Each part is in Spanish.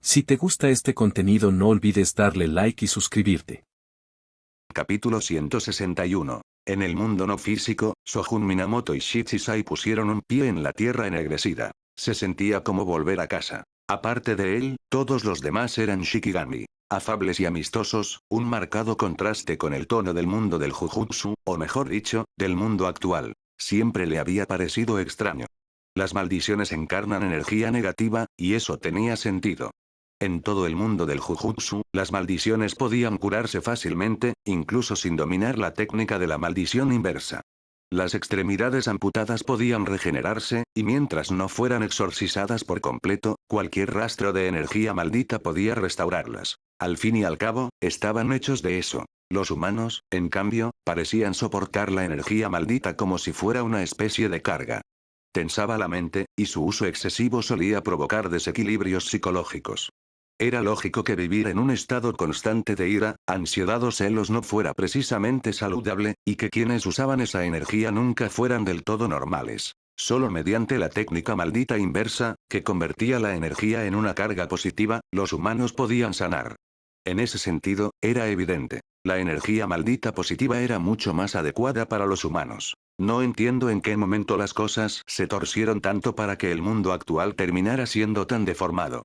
Si te gusta este contenido no olvides darle like y suscribirte. Capítulo 161. En el mundo no físico, Shogun Minamoto y Shichisai pusieron un pie en la tierra ennegrecida. Se sentía como volver a casa. Aparte de él, todos los demás eran Shikigami. Afables y amistosos, un marcado contraste con el tono del mundo del Jujutsu, o mejor dicho, del mundo actual. Siempre le había parecido extraño. Las maldiciones encarnan energía negativa, y eso tenía sentido. En todo el mundo del Jujutsu, las maldiciones podían curarse fácilmente, incluso sin dominar la técnica de la maldición inversa. Las extremidades amputadas podían regenerarse, y mientras no fueran exorcizadas por completo, cualquier rastro de energía maldita podía restaurarlas. Al fin y al cabo, estaban hechos de eso. Los humanos, en cambio, parecían soportar la energía maldita como si fuera una especie de carga. Tensaba la mente, y su uso excesivo solía provocar desequilibrios psicológicos. Era lógico que vivir en un estado constante de ira, ansiedad o celos no fuera precisamente saludable, y que quienes usaban esa energía nunca fueran del todo normales. Solo mediante la técnica maldita inversa, que convertía la energía en una carga positiva, los humanos podían sanar. En ese sentido, era evidente. La energía maldita positiva era mucho más adecuada para los humanos. No entiendo en qué momento las cosas se torcieron tanto para que el mundo actual terminara siendo tan deformado.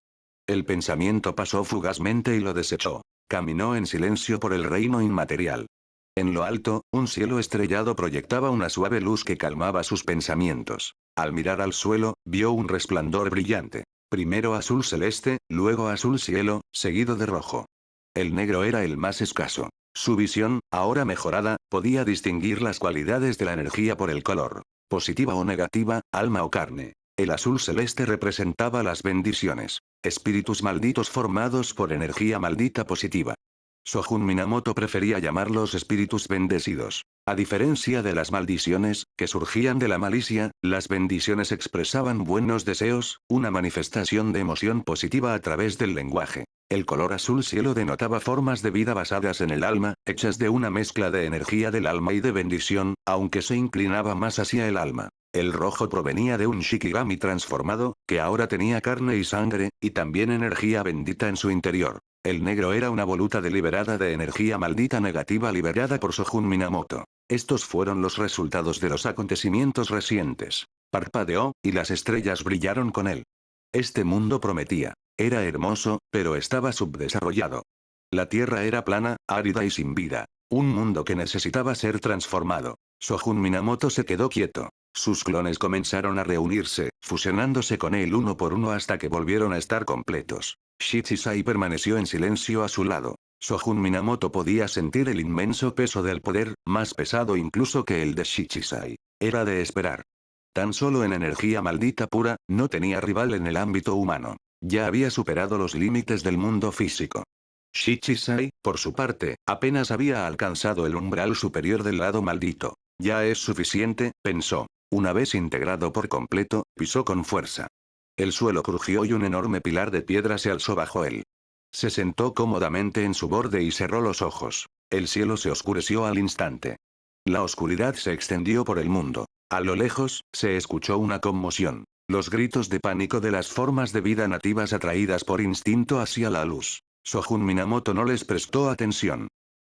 El pensamiento pasó fugazmente y lo desechó. Caminó en silencio por el reino inmaterial. En lo alto, un cielo estrellado proyectaba una suave luz que calmaba sus pensamientos. Al mirar al suelo, vio un resplandor brillante. Primero azul celeste, luego azul cielo, seguido de rojo. El negro era el más escaso. Su visión, ahora mejorada, podía distinguir las cualidades de la energía por el color. Positiva o negativa, alma o carne. El azul celeste representaba las bendiciones. Espíritus malditos formados por energía maldita positiva. Shogun Minamoto prefería llamarlos espíritus bendecidos. A diferencia de las maldiciones, que surgían de la malicia, las bendiciones expresaban buenos deseos, una manifestación de emoción positiva a través del lenguaje. El color azul cielo denotaba formas de vida basadas en el alma, hechas de una mezcla de energía del alma y de bendición, aunque se inclinaba más hacia el alma. El rojo provenía de un Shikigami transformado, que ahora tenía carne y sangre, y también energía bendita en su interior. El negro era una voluta deliberada de energía maldita negativa liberada por Shogun Minamoto. Estos fueron los resultados de los acontecimientos recientes. Parpadeó, y las estrellas brillaron con él. Este mundo prometía. Era hermoso, pero estaba subdesarrollado. La tierra era plana, árida y sin vida. Un mundo que necesitaba ser transformado. Shogun Minamoto se quedó quieto. Sus clones comenzaron a reunirse, fusionándose con él uno por uno hasta que volvieron a estar completos. Shichisai permaneció en silencio a su lado. Shogun Minamoto podía sentir el inmenso peso del poder, más pesado incluso que el de Shichisai. Era de esperar. Tan solo en energía maldita pura, no tenía rival en el ámbito humano. Ya había superado los límites del mundo físico. Shichisai, por su parte, apenas había alcanzado el umbral superior del lado maldito. Ya es suficiente, pensó. Una vez integrado por completo, pisó con fuerza. El suelo crujió y un enorme pilar de piedra se alzó bajo él. Se sentó cómodamente en su borde y cerró los ojos. El cielo se oscureció al instante. La oscuridad se extendió por el mundo. A lo lejos, se escuchó una conmoción. Los gritos de pánico de las formas de vida nativas atraídas por instinto hacia la luz. Shogun Minamoto no les prestó atención.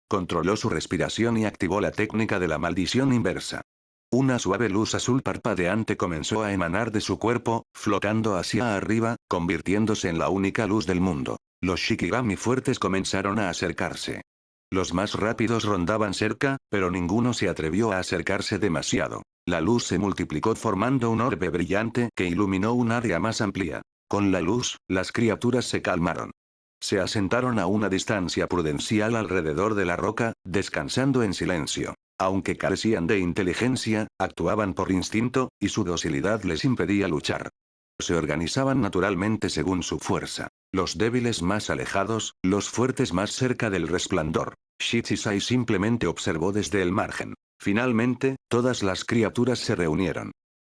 Controló su respiración y activó la técnica de la maldición inversa. Una suave luz azul parpadeante comenzó a emanar de su cuerpo, flotando hacia arriba, convirtiéndose en la única luz del mundo. Los Shikigami fuertes comenzaron a acercarse. Los más rápidos rondaban cerca, pero ninguno se atrevió a acercarse demasiado. La luz se multiplicó formando un orbe brillante que iluminó un área más amplia. Con la luz, las criaturas se calmaron. Se asentaron a una distancia prudencial alrededor de la roca, descansando en silencio. Aunque carecían de inteligencia, actuaban por instinto, y su docilidad les impedía luchar. Se organizaban naturalmente según su fuerza. Los débiles más alejados, los fuertes más cerca del resplandor. Shichisai simplemente observó desde el margen. Finalmente, todas las criaturas se reunieron.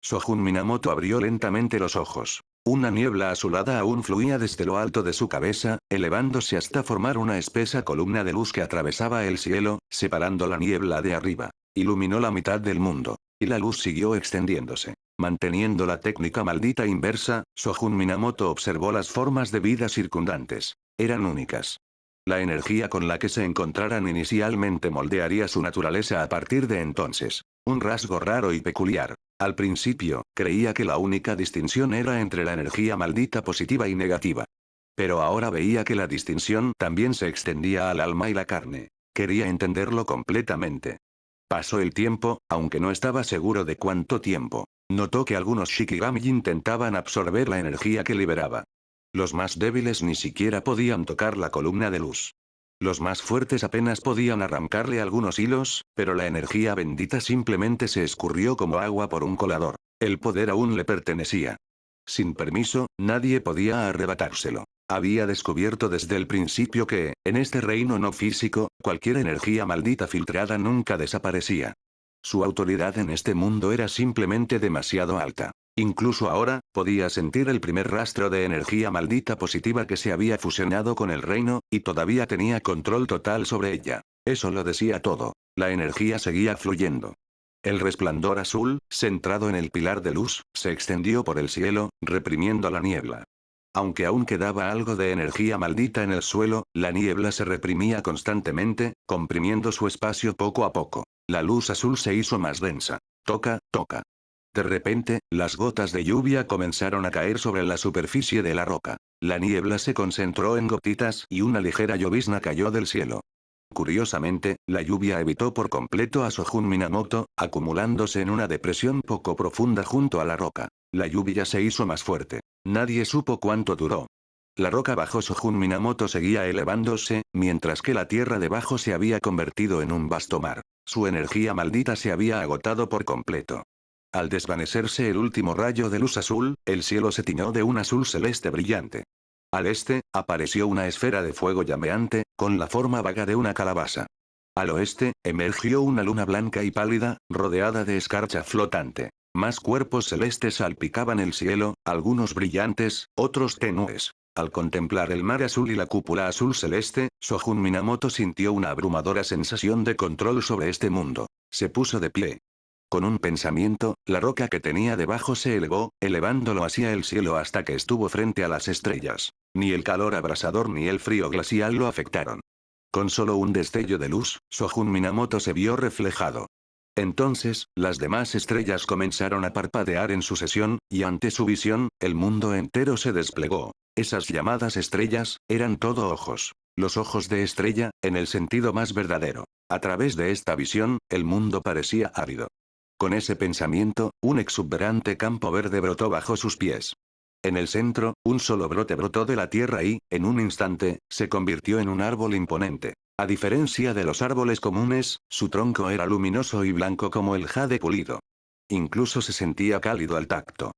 Shogun Minamoto abrió lentamente los ojos. Una niebla azulada aún fluía desde lo alto de su cabeza, elevándose hasta formar una espesa columna de luz que atravesaba el cielo, separando la niebla de arriba. Iluminó la mitad del mundo. Y la luz siguió extendiéndose. Manteniendo la técnica maldita inversa, Shogun Minamoto observó las formas de vida circundantes. Eran únicas. La energía con la que se encontraran inicialmente moldearía su naturaleza a partir de entonces. Un rasgo raro y peculiar. Al principio, creía que la única distinción era entre la energía maldita positiva y negativa. Pero ahora veía que la distinción también se extendía al alma y la carne. Quería entenderlo completamente. Pasó el tiempo, aunque no estaba seguro de cuánto tiempo. Notó que algunos Shikigami intentaban absorber la energía que liberaba. Los más débiles ni siquiera podían tocar la columna de luz. Los más fuertes apenas podían arrancarle algunos hilos, pero la energía bendita simplemente se escurrió como agua por un colador. El poder aún le pertenecía. Sin permiso, nadie podía arrebatárselo. Había descubierto desde el principio que, en este reino no físico, cualquier energía maldita filtrada nunca desaparecía. Su autoridad en este mundo era simplemente demasiado alta. Incluso ahora, podía sentir el primer rastro de energía maldita positiva que se había fusionado con el reino, y todavía tenía control total sobre ella. Eso lo decía todo. La energía seguía fluyendo. El resplandor azul, centrado en el pilar de luz, se extendió por el cielo, reprimiendo la niebla. Aunque aún quedaba algo de energía maldita en el suelo, la niebla se reprimía constantemente, comprimiendo su espacio poco a poco. La luz azul se hizo más densa. Toca, toca. De repente, las gotas de lluvia comenzaron a caer sobre la superficie de la roca. La niebla se concentró en gotitas y una ligera llovizna cayó del cielo. Curiosamente, la lluvia evitó por completo a Shogun Minamoto, acumulándose en una depresión poco profunda junto a la roca. La lluvia se hizo más fuerte. Nadie supo cuánto duró. La roca bajo Shogun Minamoto seguía elevándose, mientras que la tierra debajo se había convertido en un vasto mar. Su energía maldita se había agotado por completo. Al desvanecerse el último rayo de luz azul, el cielo se tiñó de un azul celeste brillante. Al este, apareció una esfera de fuego llameante, con la forma vaga de una calabaza. Al oeste, emergió una luna blanca y pálida, rodeada de escarcha flotante. Más cuerpos celestes salpicaban el cielo, algunos brillantes, otros tenues. Al contemplar el mar azul y la cúpula azul celeste, Shogun Minamoto sintió una abrumadora sensación de control sobre este mundo. Se puso de pie. Con un pensamiento, la roca que tenía debajo se elevó, elevándolo hacia el cielo hasta que estuvo frente a las estrellas. Ni el calor abrasador ni el frío glacial lo afectaron. Con solo un destello de luz, Shogun Minamoto se vio reflejado. Entonces, las demás estrellas comenzaron a parpadear en sucesión, y ante su visión, el mundo entero se desplegó. Esas llamadas estrellas, eran todo ojos. Los ojos de estrella, en el sentido más verdadero. A través de esta visión, el mundo parecía árido. Con ese pensamiento, un exuberante campo verde brotó bajo sus pies. En el centro, un solo brote brotó de la tierra y, en un instante, se convirtió en un árbol imponente. A diferencia de los árboles comunes, su tronco era luminoso y blanco como el jade pulido. Incluso se sentía cálido al tacto.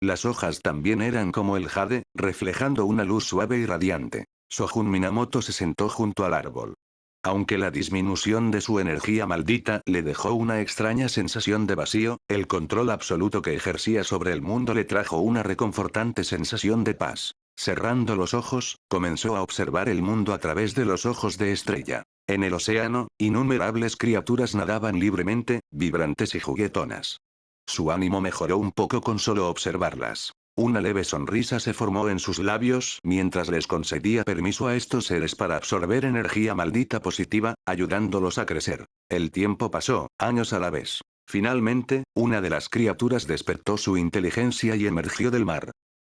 Las hojas también eran como el jade, reflejando una luz suave y radiante. Shogun Minamoto se sentó junto al árbol. Aunque la disminución de su energía maldita le dejó una extraña sensación de vacío, el control absoluto que ejercía sobre el mundo le trajo una reconfortante sensación de paz. Cerrando los ojos, comenzó a observar el mundo a través de los ojos de estrella. En el océano, innumerables criaturas nadaban libremente, vibrantes y juguetonas. Su ánimo mejoró un poco con solo observarlas. Una leve sonrisa se formó en sus labios mientras les concedía permiso a estos seres para absorber energía maldita positiva, ayudándolos a crecer. El tiempo pasó, años a la vez. Finalmente, una de las criaturas despertó su inteligencia y emergió del mar.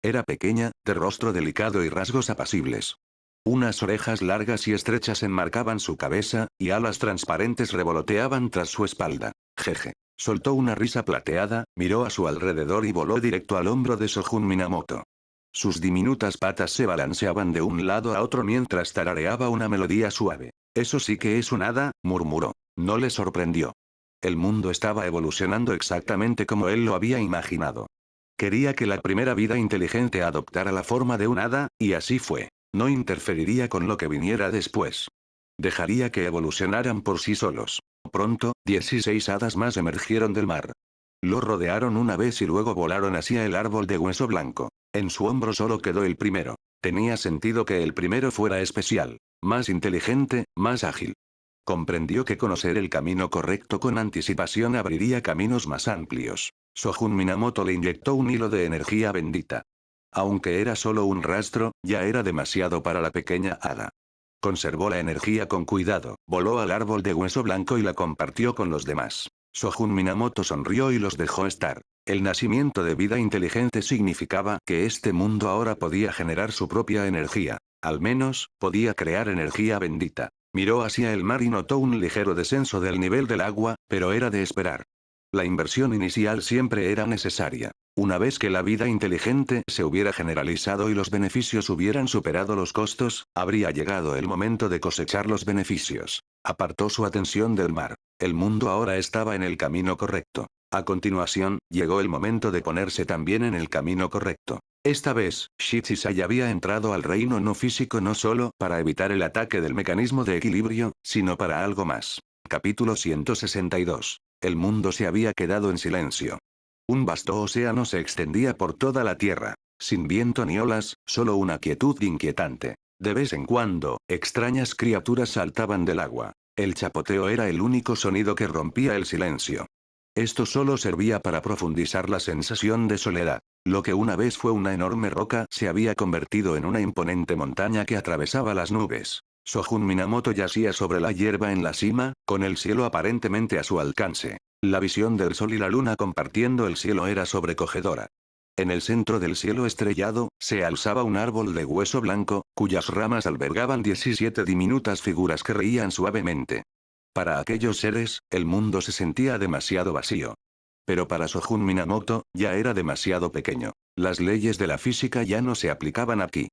Era pequeña, de rostro delicado y rasgos apacibles. Unas orejas largas y estrechas enmarcaban su cabeza, y alas transparentes revoloteaban tras su espalda. Jeje. Soltó una risa plateada, miró a su alrededor y voló directo al hombro de Shogun Minamoto. Sus diminutas patas se balanceaban de un lado a otro mientras tarareaba una melodía suave. Eso sí que es un hada, murmuró. No le sorprendió. El mundo estaba evolucionando exactamente como él lo había imaginado. Quería que la primera vida inteligente adoptara la forma de un hada, y así fue. No interferiría con lo que viniera después. Dejaría que evolucionaran por sí solos. Pronto, 16 hadas más emergieron del mar. Lo rodearon una vez y luego volaron hacia el árbol de hueso blanco. En su hombro solo quedó el primero. Tenía sentido que el primero fuera especial. Más inteligente, más ágil. Comprendió que conocer el camino correcto con anticipación abriría caminos más amplios. Shogun Minamoto le inyectó un hilo de energía bendita. Aunque era solo un rastro, ya era demasiado para la pequeña hada. Conservó la energía con cuidado, voló al árbol de hueso blanco y la compartió con los demás. Shogun Minamoto sonrió y los dejó estar. El nacimiento de vida inteligente significaba que este mundo ahora podía generar su propia energía. Al menos, podía crear energía bendita. Miró hacia el mar y notó un ligero descenso del nivel del agua, pero era de esperar. La inversión inicial siempre era necesaria. Una vez que la vida inteligente se hubiera generalizado y los beneficios hubieran superado los costos, habría llegado el momento de cosechar los beneficios. Apartó su atención del mar. El mundo ahora estaba en el camino correcto. A continuación, llegó el momento de ponerse también en el camino correcto. Esta vez, Shichisai había entrado al reino no físico no solo para evitar el ataque del mecanismo de equilibrio, sino para algo más. Capítulo 162. El mundo se había quedado en silencio. Un vasto océano se extendía por toda la tierra. Sin viento ni olas, solo una quietud inquietante. De vez en cuando, extrañas criaturas saltaban del agua. El chapoteo era el único sonido que rompía el silencio. Esto solo servía para profundizar la sensación de soledad. Lo que una vez fue una enorme roca se había convertido en una imponente montaña que atravesaba las nubes. Shogun Minamoto yacía sobre la hierba en la cima, con el cielo aparentemente a su alcance. La visión del sol y la luna compartiendo el cielo era sobrecogedora. En el centro del cielo estrellado, se alzaba un árbol de hueso blanco, cuyas ramas albergaban 17 diminutas figuras que reían suavemente. Para aquellos seres, el mundo se sentía demasiado vacío. Pero para Shogun Minamoto, ya era demasiado pequeño. Las leyes de la física ya no se aplicaban aquí.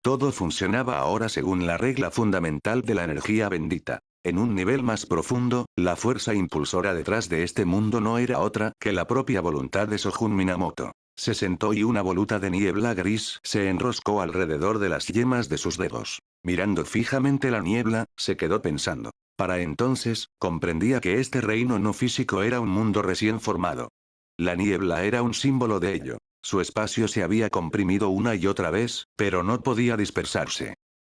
Todo funcionaba ahora según la regla fundamental de la energía bendita. En un nivel más profundo, la fuerza impulsora detrás de este mundo no era otra que la propia voluntad de Shogun Minamoto. Se sentó y una voluta de niebla gris se enroscó alrededor de las yemas de sus dedos. Mirando fijamente la niebla, se quedó pensando. Para entonces, comprendía que este reino no físico era un mundo recién formado. La niebla era un símbolo de ello. Su espacio se había comprimido una y otra vez, pero no podía dispersarse.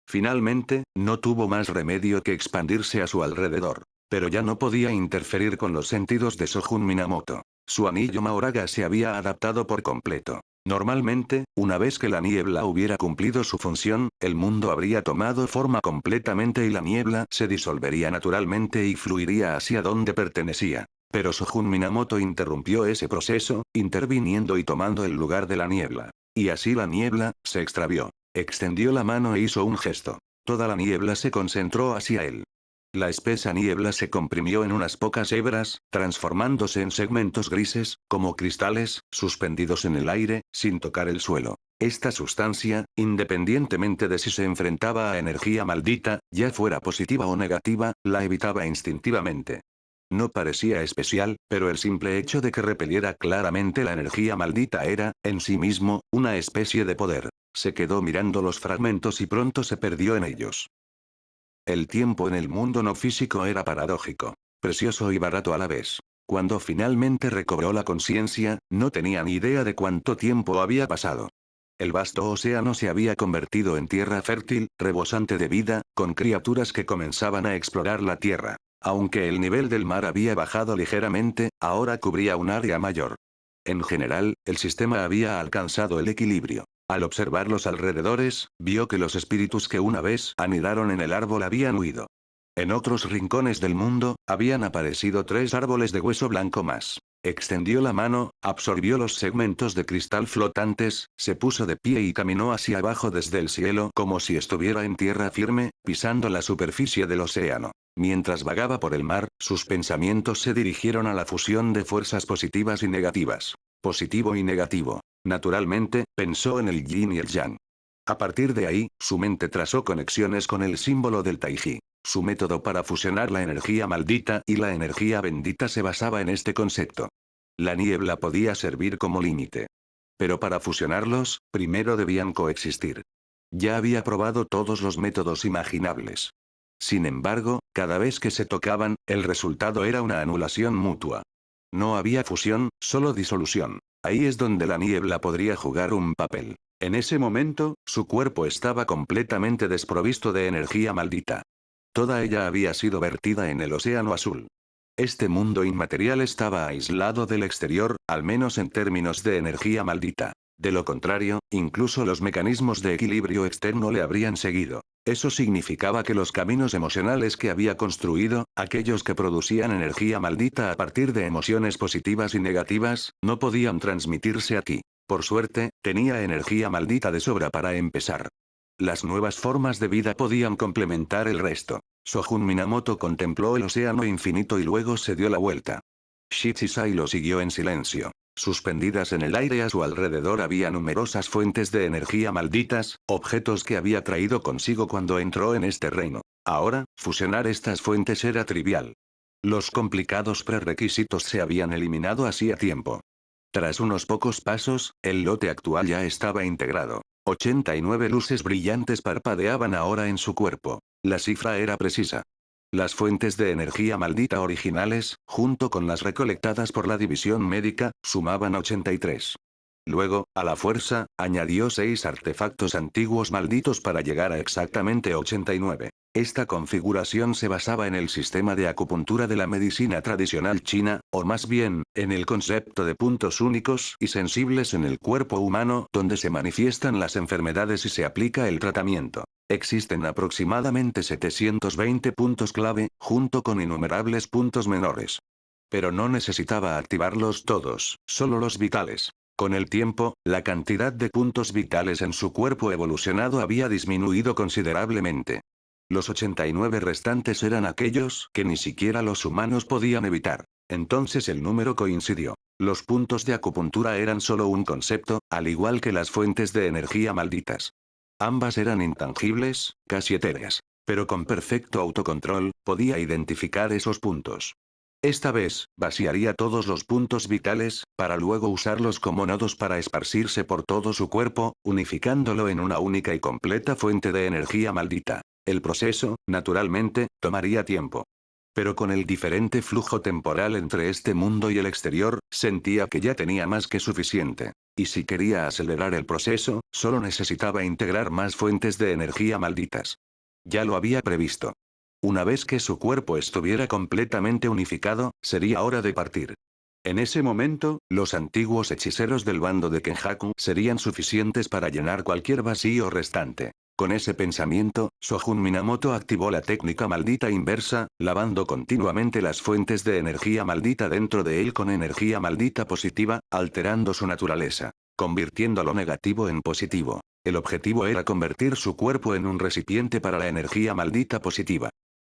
Finalmente, no tuvo más remedio que expandirse a su alrededor. Pero ya no podía interferir con los sentidos de Shogun Minamoto. Su anillo Mahoraga se había adaptado por completo. Normalmente, una vez que la niebla hubiera cumplido su función, el mundo habría tomado forma completamente y la niebla se disolvería naturalmente y fluiría hacia donde pertenecía. Pero Shogun Minamoto interrumpió ese proceso, interviniendo y tomando el lugar de la niebla. Y así la niebla se extravió. Extendió la mano e hizo un gesto. Toda la niebla se concentró hacia él. La espesa niebla se comprimió en unas pocas hebras, transformándose en segmentos grises, como cristales, suspendidos en el aire, sin tocar el suelo. Esta sustancia, independientemente de si se enfrentaba a energía maldita, ya fuera positiva o negativa, la evitaba instintivamente. No parecía especial, pero el simple hecho de que repeliera claramente la energía maldita era, en sí mismo, una especie de poder. Se quedó mirando los fragmentos y pronto se perdió en ellos. El tiempo en el mundo no físico era paradójico, precioso y barato a la vez. Cuando finalmente recobró la conciencia, no tenía ni idea de cuánto tiempo había pasado. El vasto océano se había convertido en tierra fértil, rebosante de vida, con criaturas que comenzaban a explorar la tierra. Aunque el nivel del mar había bajado ligeramente, ahora cubría un área mayor. En general, el sistema había alcanzado el equilibrio. Al observar los alrededores, vio que los espíritus que una vez anidaron en el árbol habían huido. En otros rincones del mundo, habían aparecido 3 árboles de hueso blanco más. Extendió la mano, absorbió los segmentos de cristal flotantes, se puso de pie y caminó hacia abajo desde el cielo como si estuviera en tierra firme, pisando la superficie del océano. Mientras vagaba por el mar, sus pensamientos se dirigieron a la fusión de fuerzas positivas y negativas. Positivo y negativo. Naturalmente, pensó en el yin y el yang. A partir de ahí, su mente trazó conexiones con el símbolo del Taiji. Su método para fusionar la energía maldita y la energía bendita se basaba en este concepto. La niebla podía servir como límite. Pero para fusionarlos, primero debían coexistir. Ya había probado todos los métodos imaginables. Sin embargo, cada vez que se tocaban, el resultado era una anulación mutua. No había fusión, solo disolución. Ahí es donde la niebla podría jugar un papel. En ese momento, su cuerpo estaba completamente desprovisto de energía maldita. Toda ella había sido vertida en el océano azul. Este mundo inmaterial estaba aislado del exterior, al menos en términos de energía maldita. De lo contrario, incluso los mecanismos de equilibrio externo le habrían seguido. Eso significaba que los caminos emocionales que había construido, aquellos que producían energía maldita a partir de emociones positivas y negativas, no podían transmitirse aquí. Por suerte, tenía energía maldita de sobra para empezar. Las nuevas formas de vida podían complementar el resto. Sojun Minamoto contempló el océano infinito y luego se dio la vuelta. Shichisai lo siguió en silencio. Suspendidas en el aire a su alrededor había numerosas fuentes de energía malditas, objetos que había traído consigo cuando entró en este reino. Ahora, fusionar estas fuentes era trivial. Los complicados prerequisitos se habían eliminado hacía tiempo. Tras unos pocos pasos, el lote actual ya estaba integrado. 89 luces brillantes parpadeaban ahora en su cuerpo. La cifra era precisa. Las fuentes de energía maldita originales, junto con las recolectadas por la división médica, sumaban 83. Luego, a la fuerza, añadió 6 artefactos antiguos malditos para llegar a exactamente 89. Esta configuración se basaba en el sistema de acupuntura de la medicina tradicional china, o más bien, en el concepto de puntos únicos y sensibles en el cuerpo humano donde se manifiestan las enfermedades y se aplica el tratamiento. Existen aproximadamente 720 puntos clave, junto con innumerables puntos menores. Pero no necesitaba activarlos todos, solo los vitales. Con el tiempo, la cantidad de puntos vitales en su cuerpo evolucionado había disminuido considerablemente. Los 89 restantes eran aquellos que ni siquiera los humanos podían evitar. Entonces el número coincidió. Los puntos de acupuntura eran solo un concepto, al igual que las fuentes de energía malditas. Ambas eran intangibles, casi etéreas. Pero con perfecto autocontrol, podía identificar esos puntos. Esta vez, vaciaría todos los puntos vitales, para luego usarlos como nodos para esparcirse por todo su cuerpo, unificándolo en una única y completa fuente de energía maldita. El proceso, naturalmente, tomaría tiempo. Pero con el diferente flujo temporal entre este mundo y el exterior, sentía que ya tenía más que suficiente. Y si quería acelerar el proceso, solo necesitaba integrar más fuentes de energía malditas. Ya lo había previsto. Una vez que su cuerpo estuviera completamente unificado, sería hora de partir. En ese momento, los antiguos hechiceros del bando de Kenjaku serían suficientes para llenar cualquier vacío restante. Con ese pensamiento, Sojun Minamoto activó la técnica maldita inversa, lavando continuamente las fuentes de energía maldita dentro de él con energía maldita positiva, alterando su naturaleza, convirtiendo lo negativo en positivo. El objetivo era convertir su cuerpo en un recipiente para la energía maldita positiva.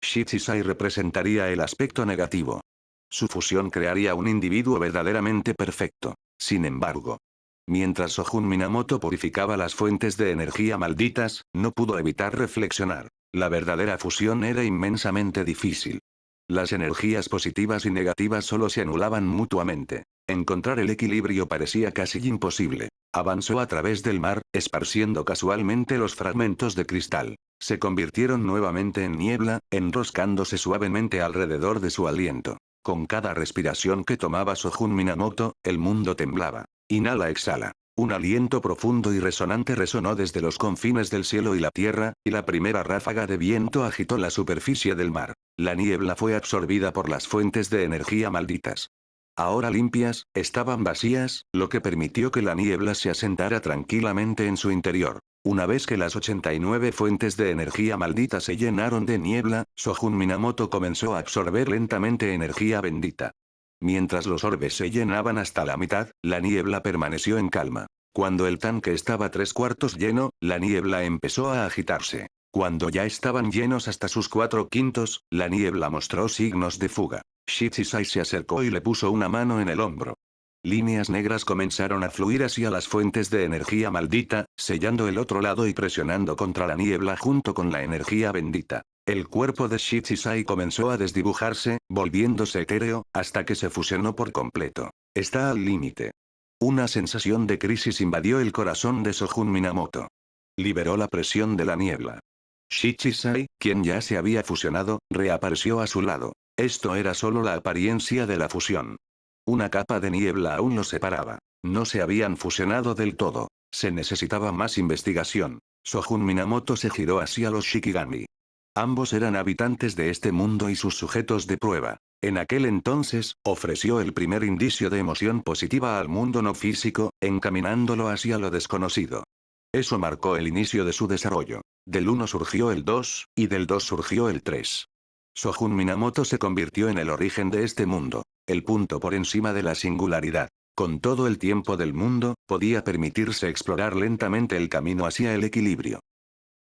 Shichisai representaría el aspecto negativo. Su fusión crearía un individuo verdaderamente perfecto. Sin embargo, mientras Sojun Minamoto purificaba las fuentes de energía malditas, no pudo evitar reflexionar. La verdadera fusión era inmensamente difícil. Las energías positivas y negativas solo se anulaban mutuamente. Encontrar el equilibrio parecía casi imposible. Avanzó a través del mar, esparciendo casualmente los fragmentos de cristal. Se convirtieron nuevamente en niebla, enroscándose suavemente alrededor de su aliento. Con cada respiración que tomaba Sojun Minamoto, el mundo temblaba. Inhala-exhala. Un aliento profundo y resonante resonó desde los confines del cielo y la tierra, y la primera ráfaga de viento agitó la superficie del mar. La niebla fue absorbida por las fuentes de energía malditas. Ahora limpias, estaban vacías, lo que permitió que la niebla se asentara tranquilamente en su interior. Una vez que las 89 fuentes de energía maldita se llenaron de niebla, Sojun Minamoto comenzó a absorber lentamente energía bendita. Mientras los orbes se llenaban hasta la mitad, la niebla permaneció en calma. Cuando el tanque estaba 3/4 lleno, la niebla empezó a agitarse. Cuando ya estaban llenos hasta sus 4/5, la niebla mostró signos de fuga. Shichisai se acercó y le puso una mano en el hombro. Líneas negras comenzaron a fluir hacia las fuentes de energía maldita, sellando el otro lado y presionando contra la niebla junto con la energía bendita. El cuerpo de Shichisai comenzó a desdibujarse, volviéndose etéreo, hasta que se fusionó por completo. Está al límite. Una sensación de crisis invadió el corazón de Sojun Minamoto. Liberó la presión de la niebla. Shichisai, quien ya se había fusionado, reapareció a su lado. Esto era solo la apariencia de la fusión. Una capa de niebla aún los separaba. No se habían fusionado del todo. Se necesitaba más investigación. Sojun Minamoto se giró hacia los Shikigami. Ambos eran habitantes de este mundo y sus sujetos de prueba. En aquel entonces, ofreció el primer indicio de emoción positiva al mundo no físico, encaminándolo hacia lo desconocido. Eso marcó el inicio de su desarrollo. Del 1 surgió el 2, y del 2 surgió el 3. Shogun Minamoto se convirtió en el origen de este mundo, el punto por encima de la singularidad. Con todo el tiempo del mundo, podía permitirse explorar lentamente el camino hacia el equilibrio.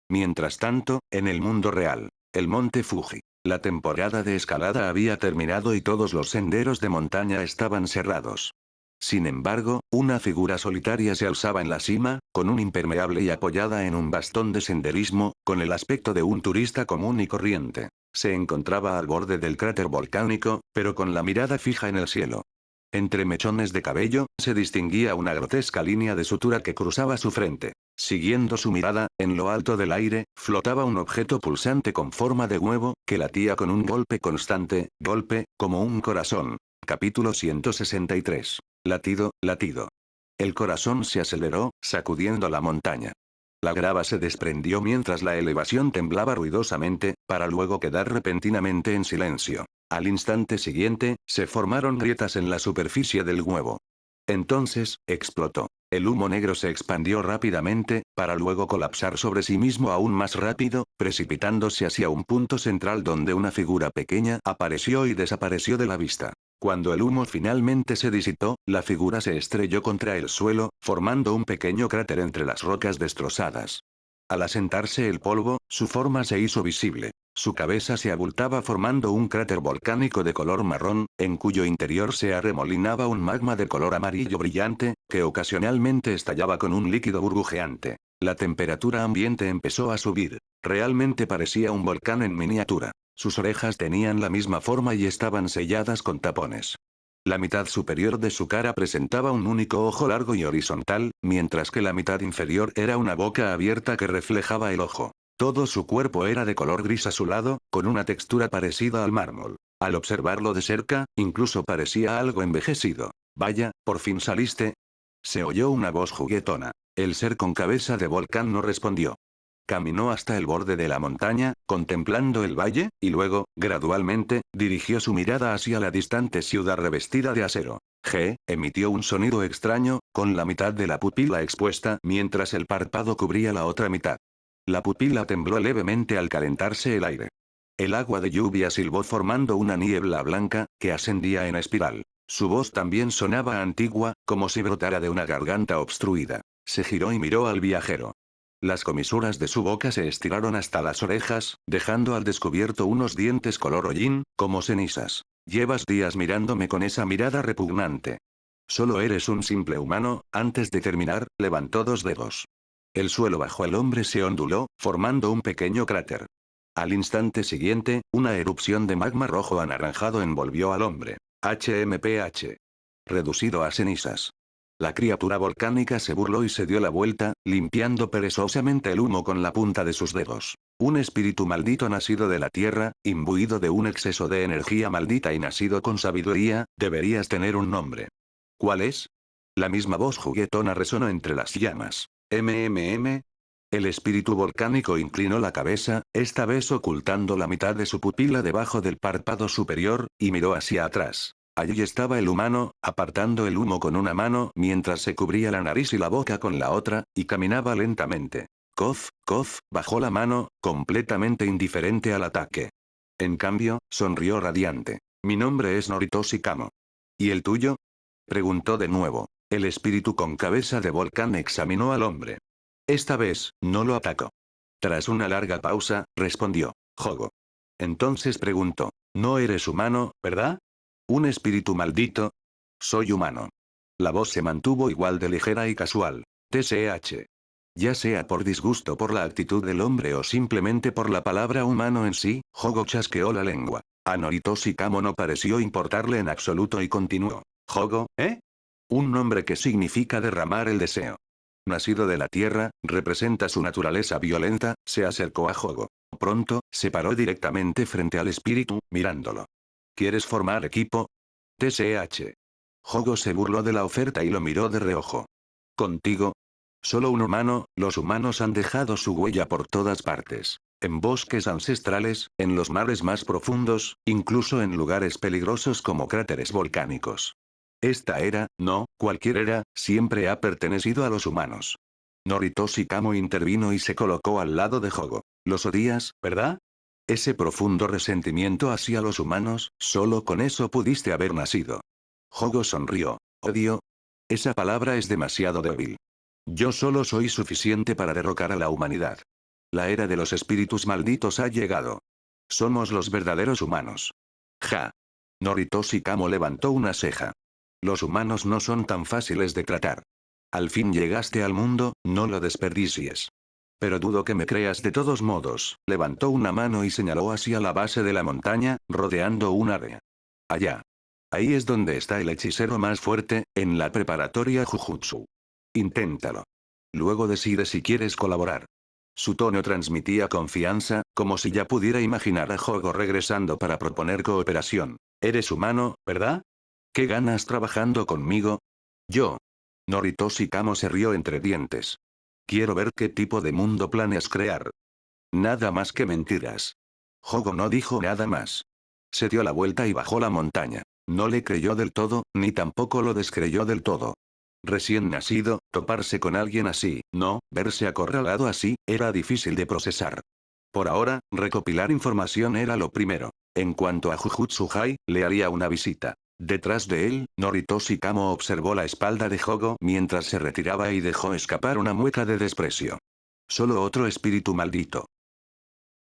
Mientras tanto, en el mundo real, el monte Fuji. La temporada de escalada había terminado y todos los senderos de montaña estaban cerrados. Sin embargo, una figura solitaria se alzaba en la cima, con un impermeable y apoyada en un bastón de senderismo, con el aspecto de un turista común y corriente. Se encontraba al borde del cráter volcánico, pero con la mirada fija en el cielo. Entre mechones de cabello, se distinguía una grotesca línea de sutura que cruzaba su frente. Siguiendo su mirada, en lo alto del aire, flotaba un objeto pulsante con forma de huevo, que latía con un golpe constante, como un corazón. Capítulo 163. Latido, latido. El corazón se aceleró, sacudiendo la montaña. La grava se desprendió mientras la elevación temblaba ruidosamente, para luego quedar repentinamente en silencio. Al instante siguiente, se formaron grietas en la superficie del huevo. Entonces, explotó. El humo negro se expandió rápidamente, para luego colapsar sobre sí mismo aún más rápido, precipitándose hacia un punto central donde una figura pequeña apareció y desapareció de la vista. Cuando el humo finalmente se disipó, la figura se estrelló contra el suelo, formando un pequeño cráter entre las rocas destrozadas. Al asentarse el polvo, su forma se hizo visible. Su cabeza se abultaba formando un cráter volcánico de color marrón, en cuyo interior se arremolinaba un magma de color amarillo brillante, que ocasionalmente estallaba con un líquido burbujeante. La temperatura ambiente empezó a subir. Realmente parecía un volcán en miniatura. Sus orejas tenían la misma forma y estaban selladas con tapones. La mitad superior de su cara presentaba un único ojo largo y horizontal, mientras que la mitad inferior era una boca abierta que reflejaba el ojo. Todo su cuerpo era de color gris azulado, con una textura parecida al mármol. Al observarlo de cerca, incluso parecía algo envejecido. Vaya, por fin saliste. Se oyó una voz juguetona. El ser con cabeza de volcán no respondió. Caminó hasta el borde de la montaña, contemplando el valle, y luego, gradualmente, dirigió su mirada hacia la distante ciudad revestida de acero. Emitió un sonido extraño, con la mitad de la pupila expuesta mientras el párpado cubría la otra mitad. La pupila tembló levemente al calentarse el aire. El agua de lluvia silbó formando una niebla blanca, que ascendía en espiral. Su voz también sonaba antigua, como si brotara de una garganta obstruida. Se giró y miró al viajero. Las comisuras de su boca se estiraron hasta las orejas, dejando al descubierto unos dientes color hollín, como cenizas. Llevas días mirándome con esa mirada repugnante. Solo eres un simple humano. Antes de terminar, levantó 2 dedos. El suelo bajo el hombre se onduló, formando un pequeño cráter. Al instante siguiente, una erupción de magma rojo anaranjado envolvió al hombre. HMPH. Reducido a cenizas. La criatura volcánica se burló y se dio la vuelta, limpiando perezosamente el humo con la punta de sus dedos. Un espíritu maldito nacido de la tierra, imbuido de un exceso de energía maldita y nacido con sabiduría, deberías tener un nombre. ¿Cuál es? La misma voz juguetona resonó entre las llamas. MMM. El espíritu volcánico inclinó la cabeza, esta vez ocultando la mitad de su pupila debajo del párpado superior, y miró hacia atrás. Allí estaba el humano, apartando el humo con una mano mientras se cubría la nariz y la boca con la otra, y caminaba lentamente. Cof, bajó la mano, completamente indiferente al ataque. En cambio, sonrió radiante. Mi nombre es Noritoshi Kamo. ¿Y el tuyo? Preguntó de nuevo. El espíritu con cabeza de volcán examinó al hombre. Esta vez, no lo atacó. Tras una larga pausa, respondió. Jogo. Entonces preguntó. No eres humano, ¿verdad? ¿Un espíritu maldito? Soy humano. La voz se mantuvo igual de ligera y casual. TSH. Ya sea por disgusto por la actitud del hombre o simplemente por la palabra humano en sí, Jogo chasqueó la lengua. A Noritoshi Kamo no pareció importarle en absoluto y continuó. Jogo, ¿eh? Un nombre que significa derramar el deseo. Nacido de la tierra, representa su naturaleza violenta, se acercó a Jogo. Pronto, se paró directamente frente al espíritu, mirándolo. ¿Quieres formar equipo? TSH. Jogo se burló de la oferta y lo miró de reojo. ¿Contigo? Solo un humano, los humanos han dejado su huella por todas partes. En bosques ancestrales, en los mares más profundos, incluso en lugares peligrosos como cráteres volcánicos. Esta era, no, cualquier era, siempre ha pertenecido a los humanos. Noritoshi Kamo intervino y se colocó al lado de Hogo. Los odias, ¿verdad? Ese profundo resentimiento hacia los humanos, solo con eso pudiste haber nacido. Hogo sonrió. ¿Odio? Esa palabra es demasiado débil. Yo solo soy suficiente para derrocar a la humanidad. La era de los espíritus malditos ha llegado. Somos los verdaderos humanos. Ja. Noritoshi Kamo levantó una ceja. Los humanos no son tan fáciles de tratar. Al fin llegaste al mundo, no lo desperdicies. Pero dudo que me creas de todos modos. Levantó una mano y señaló hacia la base de la montaña, rodeando un área. Allá. Ahí es donde está el hechicero más fuerte, en la preparatoria Jujutsu. Inténtalo. Luego decide si quieres colaborar. Su tono transmitía confianza, como si ya pudiera imaginar a Hogo regresando para proponer cooperación. Eres humano, ¿verdad? ¿Qué ganas trabajando conmigo? Yo. Noritoshi Kamo se rió entre dientes. Quiero ver qué tipo de mundo planeas crear. Nada más que mentiras. Hogo no dijo nada más. Se dio la vuelta y bajó la montaña. No le creyó del todo, ni tampoco lo descreyó del todo. Recién nacido, toparse con alguien así, no, verse acorralado así, era difícil de procesar. Por ahora, recopilar información era lo primero. En cuanto a Jujutsu High, le haría una visita. Detrás de él, Noritoshi Kamo observó la espalda de Hogo mientras se retiraba y dejó escapar una mueca de desprecio. Solo otro espíritu maldito.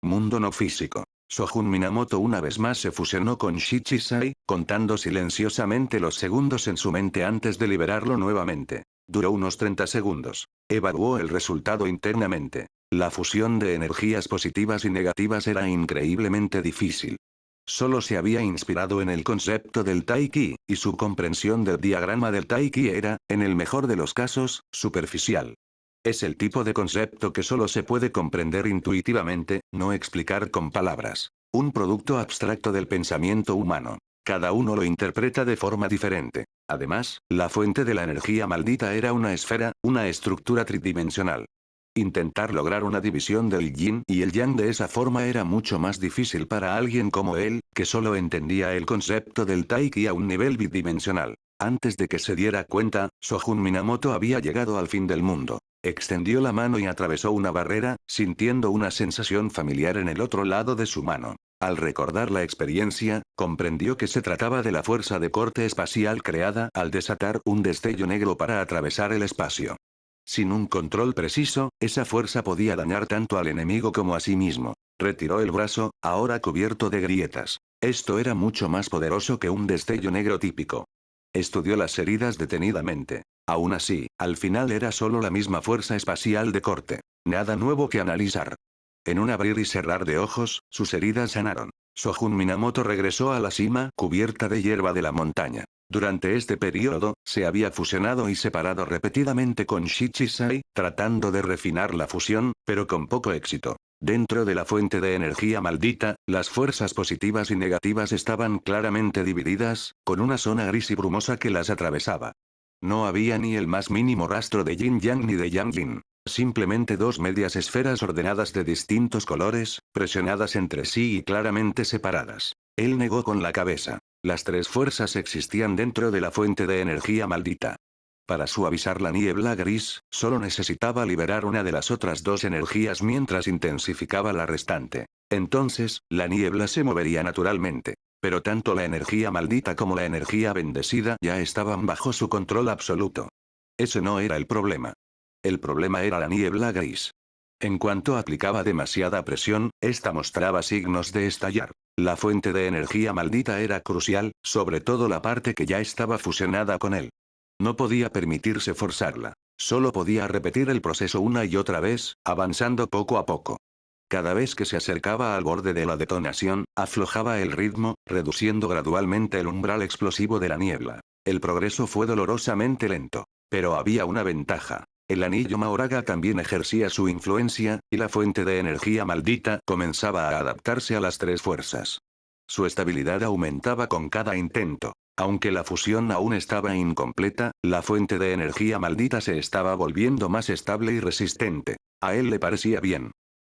Mundo no físico. Shogun Minamoto una vez más se fusionó con Shichisai, contando silenciosamente los segundos en su mente antes de liberarlo nuevamente. Duró unos 30 segundos. Evaluó el resultado internamente. La fusión de energías positivas y negativas era increíblemente difícil. Solo se había inspirado en el concepto del Taiki, y su comprensión del diagrama del Taiki era, en el mejor de los casos, superficial. Es el tipo de concepto que solo se puede comprender intuitivamente, no explicar con palabras. Un producto abstracto del pensamiento humano. Cada uno lo interpreta de forma diferente. Además, la fuente de la energía maldita era una esfera, una estructura tridimensional. Intentar lograr una división del yin y el yang de esa forma era mucho más difícil para alguien como él, que solo entendía el concepto del Taiki a un nivel bidimensional. Antes de que se diera cuenta, Shogun Minamoto había llegado al fin del mundo. Extendió la mano y atravesó una barrera, sintiendo una sensación familiar en el otro lado de su mano. Al recordar la experiencia, comprendió que se trataba de la fuerza de corte espacial creada al desatar un destello negro para atravesar el espacio. Sin un control preciso, esa fuerza podía dañar tanto al enemigo como a sí mismo. Retiró el brazo, ahora cubierto de grietas. Esto era mucho más poderoso que un destello negro típico. Estudió las heridas detenidamente. Aún así, al final era solo la misma fuerza espacial de corte. Nada nuevo que analizar. En un abrir y cerrar de ojos, sus heridas sanaron. Shogun Minamoto regresó a la cima cubierta de hierba de la montaña. Durante este periodo, se había fusionado y separado repetidamente con Shichisai, tratando de refinar la fusión, pero con poco éxito. Dentro de la fuente de energía maldita, las fuerzas positivas y negativas estaban claramente divididas, con una zona gris y brumosa que las atravesaba. No había ni el más mínimo rastro de yin yang ni de yang yin. Simplemente dos medias esferas ordenadas de distintos colores, presionadas entre sí y claramente separadas. Él negó con la cabeza. Las tres fuerzas existían dentro de la fuente de energía maldita. Para suavizar la niebla gris, solo necesitaba liberar una de las otras dos energías mientras intensificaba la restante. Entonces, la niebla se movería naturalmente. Pero tanto la energía maldita como la energía bendecida ya estaban bajo su control absoluto. Ese no era el problema. El problema era la niebla gris. En cuanto aplicaba demasiada presión, esta mostraba signos de estallar. La fuente de energía maldita era crucial, sobre todo la parte que ya estaba fusionada con él. No podía permitirse forzarla. Solo podía repetir el proceso una y otra vez, avanzando poco a poco. Cada vez que se acercaba al borde de la detonación, aflojaba el ritmo, reduciendo gradualmente el umbral explosivo de la niebla. El progreso fue dolorosamente lento. Pero había una ventaja. El anillo Mahoraga también ejercía su influencia, y la fuente de energía maldita comenzaba a adaptarse a las tres fuerzas. Su estabilidad aumentaba con cada intento. Aunque la fusión aún estaba incompleta, la fuente de energía maldita se estaba volviendo más estable y resistente. A él le parecía bien.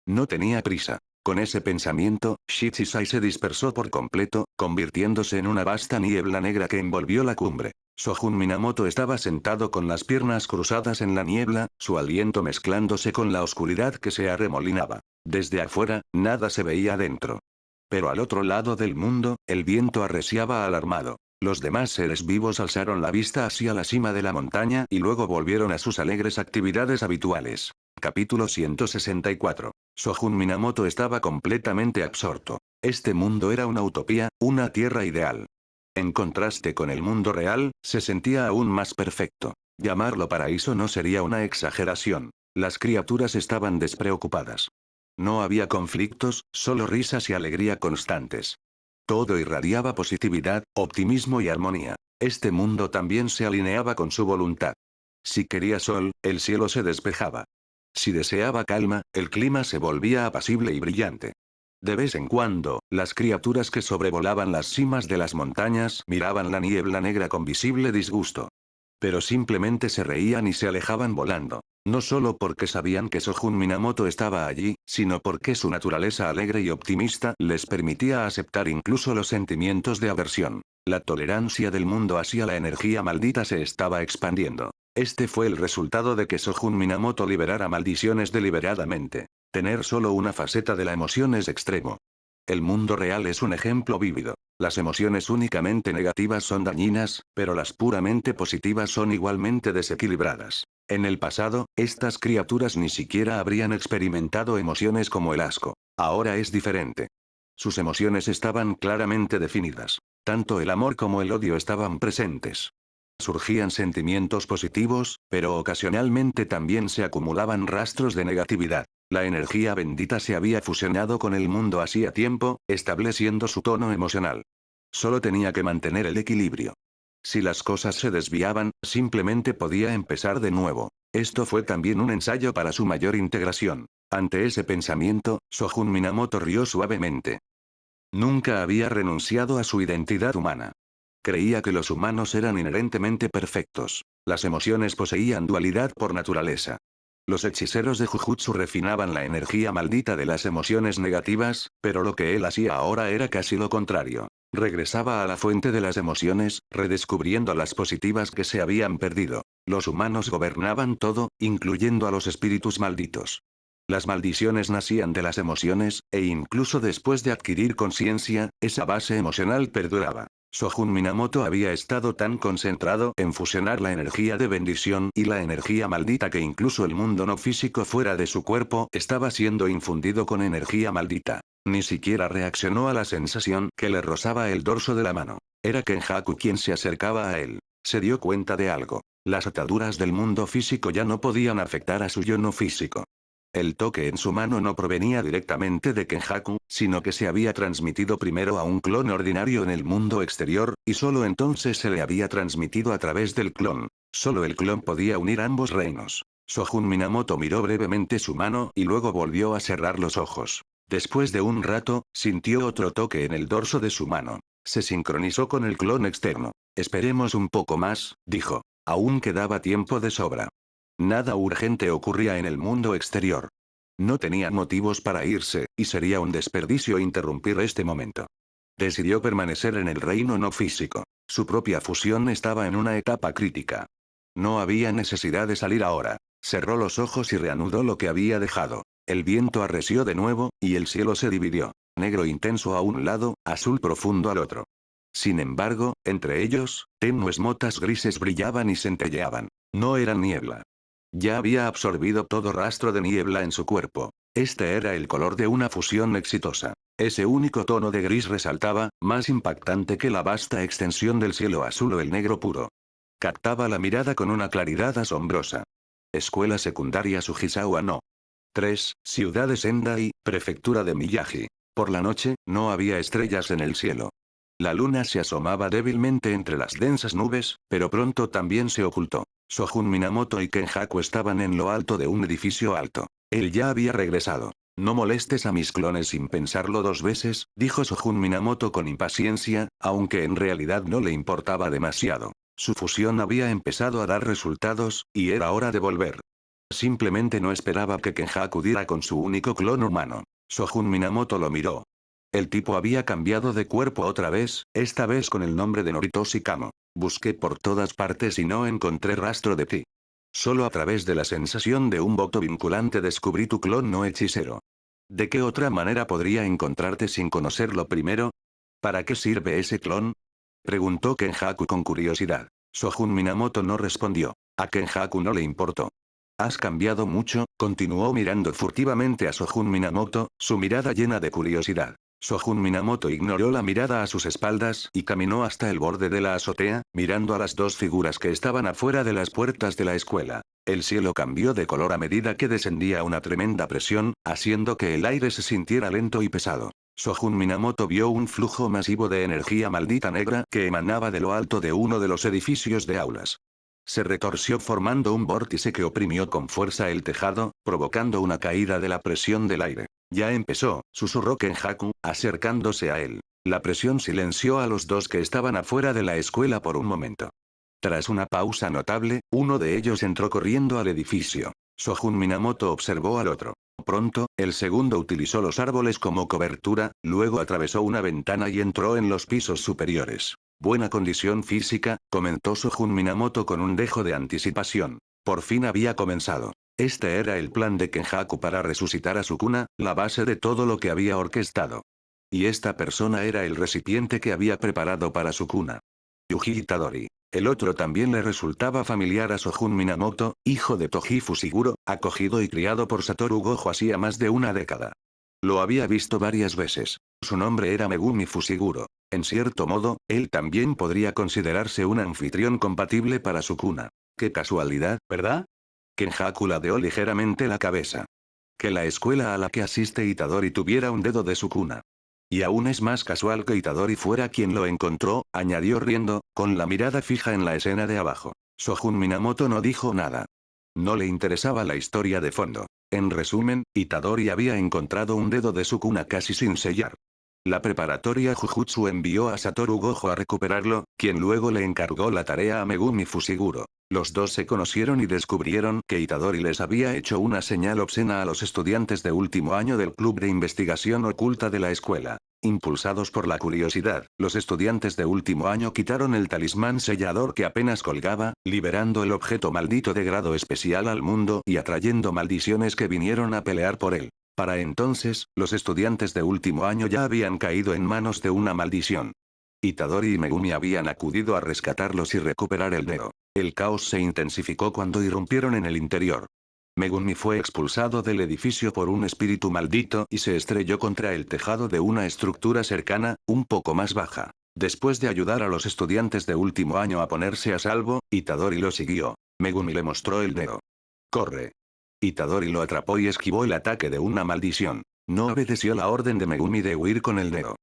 No tenía prisa. Con ese pensamiento, Shichisai se dispersó por completo, convirtiéndose en una vasta niebla negra que envolvió la cumbre. Shogun Minamoto estaba sentado con las piernas cruzadas en la niebla, su aliento mezclándose con la oscuridad que se arremolinaba. Desde afuera, nada se veía adentro. Pero al otro lado del mundo, el viento arreciaba alarmado. Los demás seres vivos alzaron la vista hacia la cima de la montaña y luego volvieron a sus alegres actividades habituales. Capítulo 164. Shogun Minamoto estaba completamente absorto. Este mundo era una utopía, una tierra ideal. En contraste con el mundo real, se sentía aún más perfecto. Llamarlo paraíso no sería una exageración. Las criaturas estaban despreocupadas. No había conflictos, solo risas y alegría constantes. Todo irradiaba positividad, optimismo y armonía. Este mundo también se alineaba con su voluntad. Si quería sol, el cielo se despejaba. Si deseaba calma, el clima se volvía apacible y brillante. De vez en cuando, las criaturas que sobrevolaban las cimas de las montañas miraban la niebla negra con visible disgusto. Pero simplemente se reían y se alejaban volando. No solo porque sabían que Shogun Minamoto estaba allí, sino porque su naturaleza alegre y optimista les permitía aceptar incluso los sentimientos de aversión. La tolerancia del mundo hacia la energía maldita se estaba expandiendo. Este fue el resultado de que Shogun Minamoto liberara maldiciones deliberadamente. Tener solo una faceta de la emoción es extremo. El mundo real es un ejemplo vívido. Las emociones únicamente negativas son dañinas, pero las puramente positivas son igualmente desequilibradas. En el pasado, estas criaturas ni siquiera habrían experimentado emociones como el asco. Ahora es diferente. Sus emociones estaban claramente definidas. Tanto el amor como el odio estaban presentes. Surgían sentimientos positivos, pero ocasionalmente también se acumulaban rastros de negatividad. La energía bendita se había fusionado con el mundo hacía tiempo, estableciendo su tono emocional. Solo tenía que mantener el equilibrio. Si las cosas se desviaban, simplemente podía empezar de nuevo. Esto fue también un ensayo para su mayor integración. Ante ese pensamiento, Shogun Minamoto rió suavemente. Nunca había renunciado a su identidad humana. Creía que los humanos eran inherentemente perfectos. Las emociones poseían dualidad por naturaleza. Los hechiceros de Jujutsu refinaban la energía maldita de las emociones negativas, pero lo que él hacía ahora era casi lo contrario. Regresaba a la fuente de las emociones, redescubriendo las positivas que se habían perdido. Los humanos gobernaban todo, incluyendo a los espíritus malditos. Las maldiciones nacían de las emociones, e incluso después de adquirir conciencia, esa base emocional perduraba. Shogun Minamoto había estado tan concentrado en fusionar la energía de bendición y la energía maldita que incluso el mundo no físico fuera de su cuerpo estaba siendo infundido con energía maldita. Ni siquiera reaccionó a la sensación que le rozaba el dorso de la mano. Era Kenjaku quien se acercaba a él. Se dio cuenta de algo. Las ataduras del mundo físico ya no podían afectar a su yo no físico. El toque en su mano no provenía directamente de Kenjaku, sino que se había transmitido primero a un clon ordinario en el mundo exterior, y solo entonces se le había transmitido a través del clon. Solo el clon podía unir ambos reinos. Shogun Minamoto miró brevemente su mano y luego volvió a cerrar los ojos. Después de un rato, sintió otro toque en el dorso de su mano. Se sincronizó con el clon externo. Esperemos un poco más, dijo. Aún quedaba tiempo de sobra. Nada urgente ocurría en el mundo exterior. No tenían motivos para irse, y sería un desperdicio interrumpir este momento. Decidió permanecer en el reino no físico. Su propia fusión estaba en una etapa crítica. No había necesidad de salir ahora. Cerró los ojos y reanudó lo que había dejado. El viento arreció de nuevo, y el cielo se dividió. Negro intenso a un lado, azul profundo al otro. Sin embargo, entre ellos, tenues motas grises brillaban y centelleaban. No eran niebla. Ya había absorbido todo rastro de niebla en su cuerpo. Este era el color de una fusión exitosa. Ese único tono de gris resaltaba, más impactante que la vasta extensión del cielo azul o el negro puro. Captaba la mirada con una claridad asombrosa. Escuela secundaria Sugisawa no. 3. Ciudad de Sendai, prefectura de Miyagi. Por la noche, no había estrellas en el cielo. La luna se asomaba débilmente entre las densas nubes, pero pronto también se ocultó. Shogun Minamoto y Kenjaku estaban en lo alto de un edificio alto. Él ya había regresado. No molestes a mis clones sin pensarlo dos veces, dijo Shogun Minamoto con impaciencia, aunque en realidad no le importaba demasiado. Su fusión había empezado a dar resultados, y era hora de volver. Simplemente no esperaba que Kenjaku diera con su único clon humano. Shogun Minamoto lo miró. El tipo había cambiado de cuerpo otra vez, esta vez con el nombre de Noritoshi Kamo. Busqué por todas partes y no encontré rastro de ti. Solo a través de la sensación de un voto vinculante descubrí tu clon no hechicero. ¿De qué otra manera podría encontrarte sin conocerlo primero? ¿Para qué sirve ese clon? Preguntó Kenjaku con curiosidad. Shogun Minamoto no respondió. A Kenjaku no le importó. Has cambiado mucho, continuó mirando furtivamente a Shogun Minamoto, su mirada llena de curiosidad. Shogun Minamoto ignoró la mirada a sus espaldas y caminó hasta el borde de la azotea, mirando a las dos figuras que estaban afuera de las puertas de la escuela. El cielo cambió de color a medida que descendía una tremenda presión, haciendo que el aire se sintiera lento y pesado. Shogun Minamoto vio un flujo masivo de energía maldita negra que emanaba de lo alto de uno de los edificios de aulas. Se retorció formando un vórtice que oprimió con fuerza el tejado, provocando una caída de la presión del aire. Ya empezó, susurró Kenjaku, acercándose a él. La presión silenció a los dos que estaban afuera de la escuela por un momento. Tras una pausa notable, uno de ellos entró corriendo al edificio. Shogun Minamoto observó al otro. Pronto, el segundo utilizó los árboles como cobertura, luego atravesó una ventana y entró en los pisos superiores. Buena condición física, comentó Shogun Minamoto con un dejo de anticipación. Por fin había comenzado. Este era el plan de Kenjaku para resucitar a Sukuna, la base de todo lo que había orquestado. Y esta persona era el recipiente que había preparado para Sukuna. Yuji Itadori. El otro también le resultaba familiar a Shogun Minamoto, hijo de Toji Fushiguro, acogido y criado por Satoru Gojo hacía más de una década. Lo había visto varias veces. Su nombre era Megumi Fushiguro. En cierto modo, él también podría considerarse un anfitrión compatible para Sukuna. Qué casualidad, ¿verdad? Kenjaku ladeó ligeramente la cabeza. Que la escuela a la que asiste Itadori tuviera un dedo de Sukuna. Y aún es más casual que Itadori fuera quien lo encontró, añadió riendo, con la mirada fija en la escena de abajo. Shogun Minamoto no dijo nada. No le interesaba la historia de fondo. En resumen, Itadori había encontrado un dedo de Sukuna casi sin sellar. La preparatoria Jujutsu envió a Satoru Gojo a recuperarlo, quien luego le encargó la tarea a Megumi Fushiguro. Los dos se conocieron y descubrieron que Itadori les había hecho una señal obscena a los estudiantes de último año del club de investigación oculta de la escuela. Impulsados por la curiosidad, los estudiantes de último año quitaron el talismán sellador que apenas colgaba, liberando el objeto maldito de grado especial al mundo y atrayendo maldiciones que vinieron a pelear por él. Para entonces, los estudiantes de último año ya habían caído en manos de una maldición. Itadori y Megumi habían acudido a rescatarlos y recuperar el dedo. El caos se intensificó cuando irrumpieron en el interior. Megumi fue expulsado del edificio por un espíritu maldito y se estrelló contra el tejado de una estructura cercana, un poco más baja. Después de ayudar a los estudiantes de último año a ponerse a salvo, Itadori lo siguió. Megumi le mostró el dedo. ¡Corre! Itadori lo atrapó y esquivó el ataque de una maldición. No obedeció la orden de Megumi de huir con el dedo.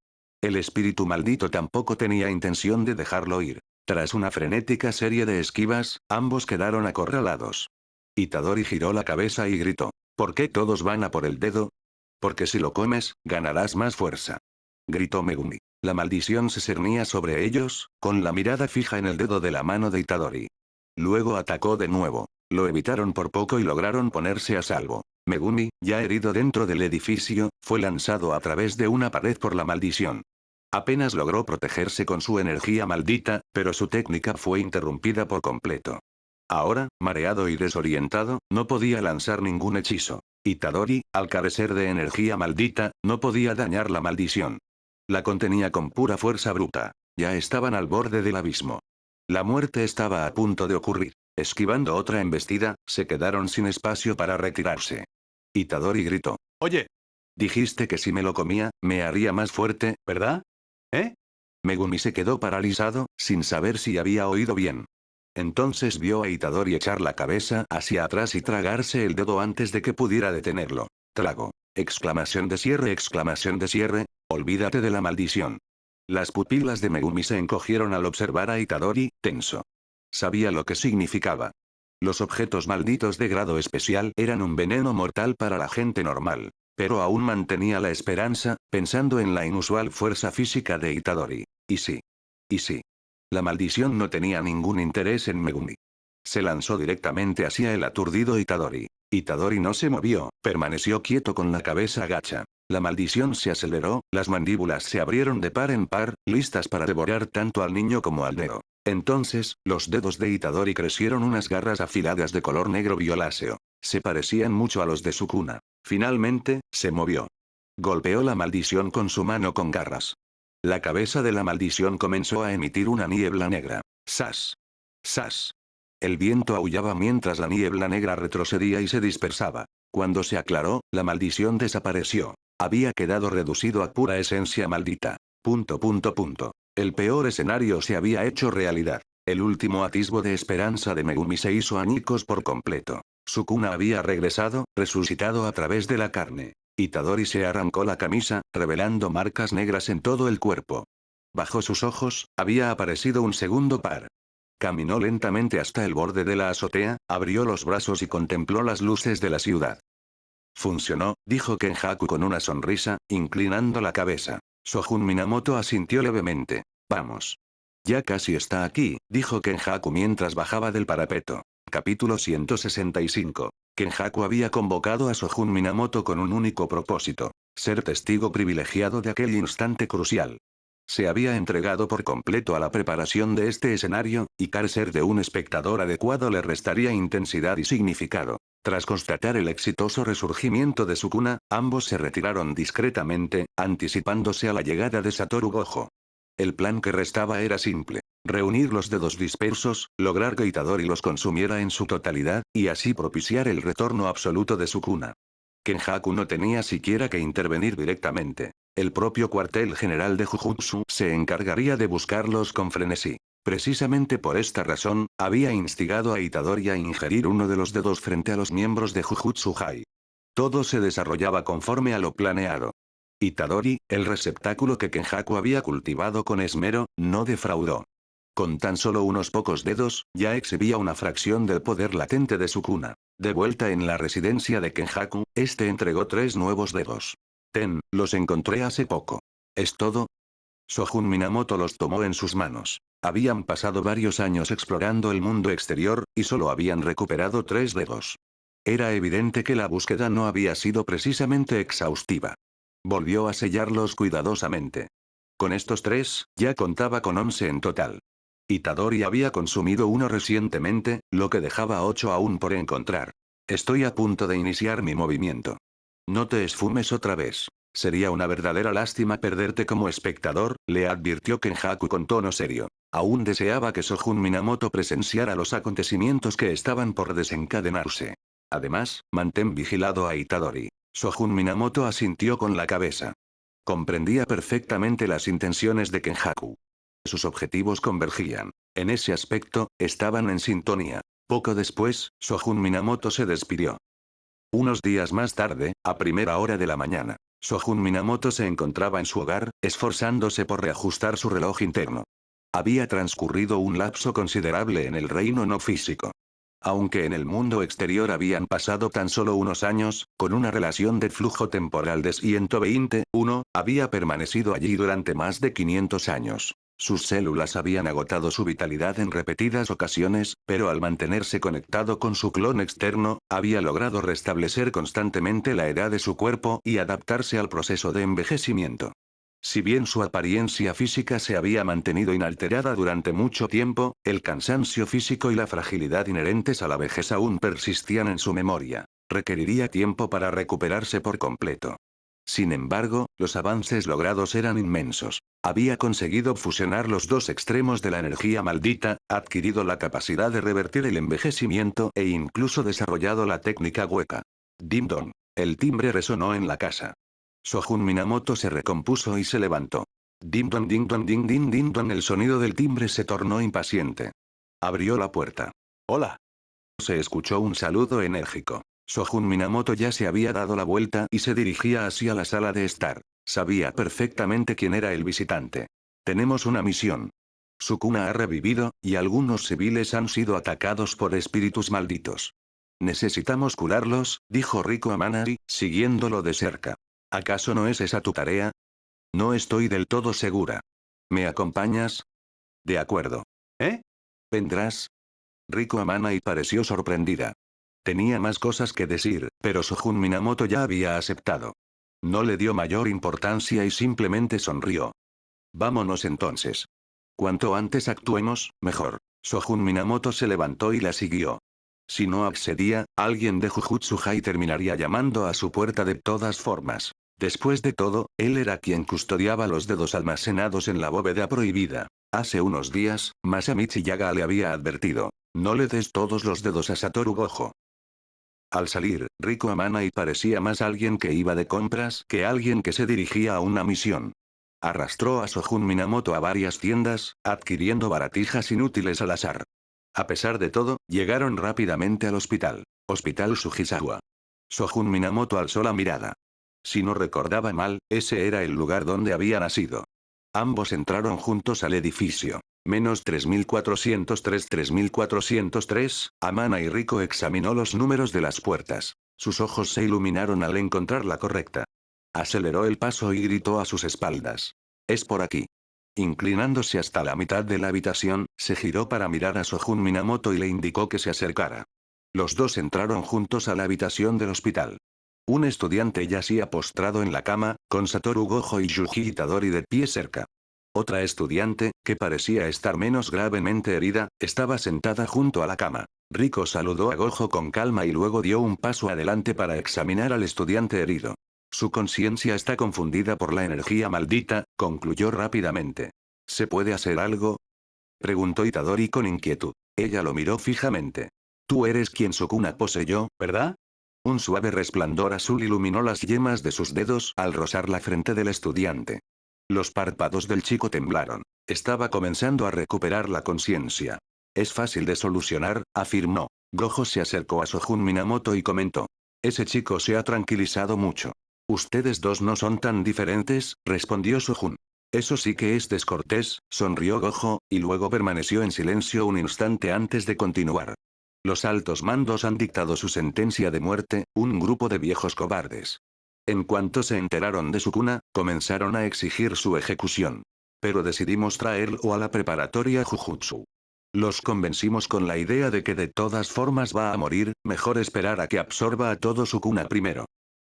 El espíritu maldito tampoco tenía intención de dejarlo ir. Tras una frenética serie de esquivas, ambos quedaron acorralados. Itadori giró la cabeza y gritó. ¿Por qué todos van a por el dedo? Porque si lo comes, ganarás más fuerza. Gritó Megumi. La maldición se cernía sobre ellos, con la mirada fija en el dedo de la mano de Itadori. Luego atacó de nuevo. Lo evitaron por poco y lograron ponerse a salvo. Megumi, ya herido dentro del edificio, fue lanzado a través de una pared por la maldición. Apenas logró protegerse con su energía maldita, pero su técnica fue interrumpida por completo. Ahora, mareado y desorientado, no podía lanzar ningún hechizo. Itadori, al carecer de energía maldita, no podía dañar la maldición. La contenía con pura fuerza bruta. Ya estaban al borde del abismo. La muerte estaba a punto de ocurrir. Esquivando otra embestida, se quedaron sin espacio para retirarse. Itadori gritó. Oye. Dijiste que si me lo comía, me haría más fuerte, ¿verdad? ¿Eh? Megumi se quedó paralizado, sin saber si había oído bien. Entonces vio a Itadori echar la cabeza hacia atrás y tragarse el dedo antes de que pudiera detenerlo. Trago. Exclamación de cierre, olvídate de la maldición. Las pupilas de Megumi se encogieron al observar a Itadori, tenso. Sabía lo que significaba. Los objetos malditos de grado especial eran un veneno mortal para la gente normal. Pero aún mantenía la esperanza, pensando en la inusual fuerza física de Itadori. ¿Y sí? ¿Y sí? La maldición no tenía ningún interés en Megumi. Se lanzó directamente hacia el aturdido Itadori. Itadori no se movió, permaneció quieto con la cabeza gacha. La maldición se aceleró, las mandíbulas se abrieron de par en par, listas para devorar tanto al niño como al dedo. Entonces, los dedos de Itadori crecieron unas garras afiladas de color negro violáceo. Se parecían mucho a los de Sukuna. Finalmente, se movió. Golpeó la maldición con su mano con garras. La cabeza de la maldición comenzó a emitir una niebla negra. ¡Sas! ¡Sas! El viento aullaba mientras la niebla negra retrocedía y se dispersaba. Cuando se aclaró, la maldición desapareció. Había quedado reducido a pura esencia maldita. ... El peor escenario se había hecho realidad. El último atisbo de esperanza de Megumi se hizo añicos por completo. Sukuna había regresado, resucitado a través de la carne. Itadori se arrancó la camisa, revelando marcas negras en todo el cuerpo. Bajo sus ojos, había aparecido un segundo par. Caminó lentamente hasta el borde de la azotea, abrió los brazos y contempló las luces de la ciudad. Funcionó, dijo Kenjaku con una sonrisa, inclinando la cabeza. Shogun Minamoto asintió levemente. Vamos. Ya casi está aquí, dijo Kenjaku mientras bajaba del parapeto. Capítulo 165. Kenjaku había convocado a Shogun Minamoto con un único propósito: ser testigo privilegiado de aquel instante crucial. Se había entregado por completo a la preparación de este escenario, y carecer de un espectador adecuado le restaría intensidad y significado. Tras constatar el exitoso resurgimiento de Sukuna, ambos se retiraron discretamente, anticipándose a la llegada de Satoru Gojo. El plan que restaba era simple: reunir los dedos dispersos, lograr que Itadori los consumiera en su totalidad, y así propiciar el retorno absoluto de Sukuna. Kenjaku no tenía siquiera que intervenir directamente. El propio cuartel general de Jujutsu se encargaría de buscarlos con frenesí. Precisamente por esta razón, había instigado a Itadori a ingerir uno de los dedos frente a los miembros de Jujutsu High. Todo se desarrollaba conforme a lo planeado. Itadori, el receptáculo que Kenjaku había cultivado con esmero, no defraudó. Con tan solo unos pocos dedos, ya exhibía una fracción del poder latente de Sukuna. De vuelta en la residencia de Kenjaku, este entregó 3 nuevos dedos. Los encontré hace poco. ¿Es todo? Shogun Minamoto los tomó en sus manos. Habían pasado varios años explorando el mundo exterior, y solo habían recuperado 3 dedos. Era evidente que la búsqueda no había sido precisamente exhaustiva. Volvió a sellarlos cuidadosamente. Con estos 3, ya contaba con 11 en total. Itadori había consumido uno recientemente, lo que dejaba 8 aún por encontrar. Estoy a punto de iniciar mi movimiento. No te esfumes otra vez. Sería una verdadera lástima perderte como espectador, le advirtió Kenjaku con tono serio. Aún deseaba que Shogun Minamoto presenciara los acontecimientos que estaban por desencadenarse. Además, mantén vigilado a Itadori. Shogun Minamoto asintió con la cabeza. Comprendía perfectamente las intenciones de Kenjaku. Sus objetivos convergían. En ese aspecto, estaban en sintonía. Poco después, Shogun Minamoto se despidió. Unos días más tarde, a primera hora de la mañana, Shogun Minamoto se encontraba en su hogar, esforzándose por reajustar su reloj interno. Había transcurrido un lapso considerable en el reino no físico. Aunque en el mundo exterior habían pasado tan solo unos años, con una relación de flujo temporal de 121, había permanecido allí durante más de 500 años. Sus células habían agotado su vitalidad en repetidas ocasiones, pero al mantenerse conectado con su clon externo, había logrado restablecer constantemente la edad de su cuerpo y adaptarse al proceso de envejecimiento. Si bien su apariencia física se había mantenido inalterada durante mucho tiempo, el cansancio físico y la fragilidad inherentes a la vejez aún persistían en su memoria. Requeriría tiempo para recuperarse por completo. Sin embargo, los avances logrados eran inmensos. Había conseguido fusionar los 2 extremos de la energía maldita, adquirido la capacidad de revertir el envejecimiento e incluso desarrollado la técnica hueca. Dim dong. El timbre resonó en la casa. Shogun Minamoto se recompuso y se levantó. Dim dong ding dong ding ding ding dong. El sonido del timbre se tornó impaciente. Abrió la puerta. Hola. Se escuchó un saludo enérgico. Shogun Minamoto ya se había dado la vuelta y se dirigía hacia la sala de estar. Sabía perfectamente quién era el visitante. Tenemos una misión. Sukuna ha revivido, y algunos civiles han sido atacados por espíritus malditos. Necesitamos curarlos, dijo Riko Amanari, siguiéndolo de cerca. ¿Acaso no es esa tu tarea? No estoy del todo segura. ¿Me acompañas? De acuerdo. ¿Eh? ¿Vendrás? Riko Amanai pareció sorprendida. Tenía más cosas que decir, pero Shogun Minamoto ya había aceptado. No le dio mayor importancia y simplemente sonrió. Vámonos entonces. Cuanto antes actuemos, mejor. Sojun Minamoto se levantó y la siguió. Si no accedía, alguien de Jujutsu High terminaría llamando a su puerta de todas formas. Después de todo, él era quien custodiaba los dedos almacenados en la bóveda prohibida. Hace unos días, Masamichi Yaga le había advertido: no le des todos los dedos a Satoru Gojo. Al salir, Riko Amanai parecía más alguien que iba de compras que alguien que se dirigía a una misión. Arrastró a Sojun Minamoto a varias tiendas, adquiriendo baratijas inútiles al azar. A pesar de todo, llegaron rápidamente al hospital. Hospital Sugisawa. Sojun Minamoto alzó la mirada. Si no recordaba mal, ese era el lugar donde había nacido. Ambos entraron juntos al edificio. Menos 3403. Amana y Riko examinó los números de las puertas. Sus ojos se iluminaron al encontrar la correcta. Aceleró el paso y gritó a sus espaldas: es por aquí. Inclinándose hasta la mitad de la habitación, se giró para mirar a Sojun Minamoto y le indicó que se acercara. Los dos entraron juntos a la habitación del hospital. Un estudiante yacía postrado en la cama, con Satoru Gojo y Yuji Itadori de pie cerca. Otra estudiante, que parecía estar menos gravemente herida, estaba sentada junto a la cama. Riko saludó a Gojo con calma y luego dio un paso adelante para examinar al estudiante herido. Su conciencia está confundida por la energía maldita, concluyó rápidamente. ¿Se puede hacer algo?, preguntó Itadori con inquietud. Ella lo miró fijamente. Tú eres quien Sukuna poseyó, ¿verdad? Un suave resplandor azul iluminó las yemas de sus dedos al rozar la frente del estudiante. Los párpados del chico temblaron. Estaba comenzando a recuperar la conciencia. Es fácil de solucionar, afirmó. Gojo se acercó a Sojun Minamoto y comentó: ese chico se ha tranquilizado mucho. Ustedes dos no son tan diferentes, respondió Sojun. Eso sí que es descortés, sonrió Gojo, y luego permaneció en silencio un instante antes de continuar. Los altos mandos han dictado su sentencia de muerte, un grupo de viejos cobardes. En cuanto se enteraron de Sukuna, comenzaron a exigir su ejecución. Pero decidimos traerlo a la preparatoria Jujutsu. Los convencimos con la idea de que de todas formas va a morir, mejor esperar a que absorba a todo Sukuna primero.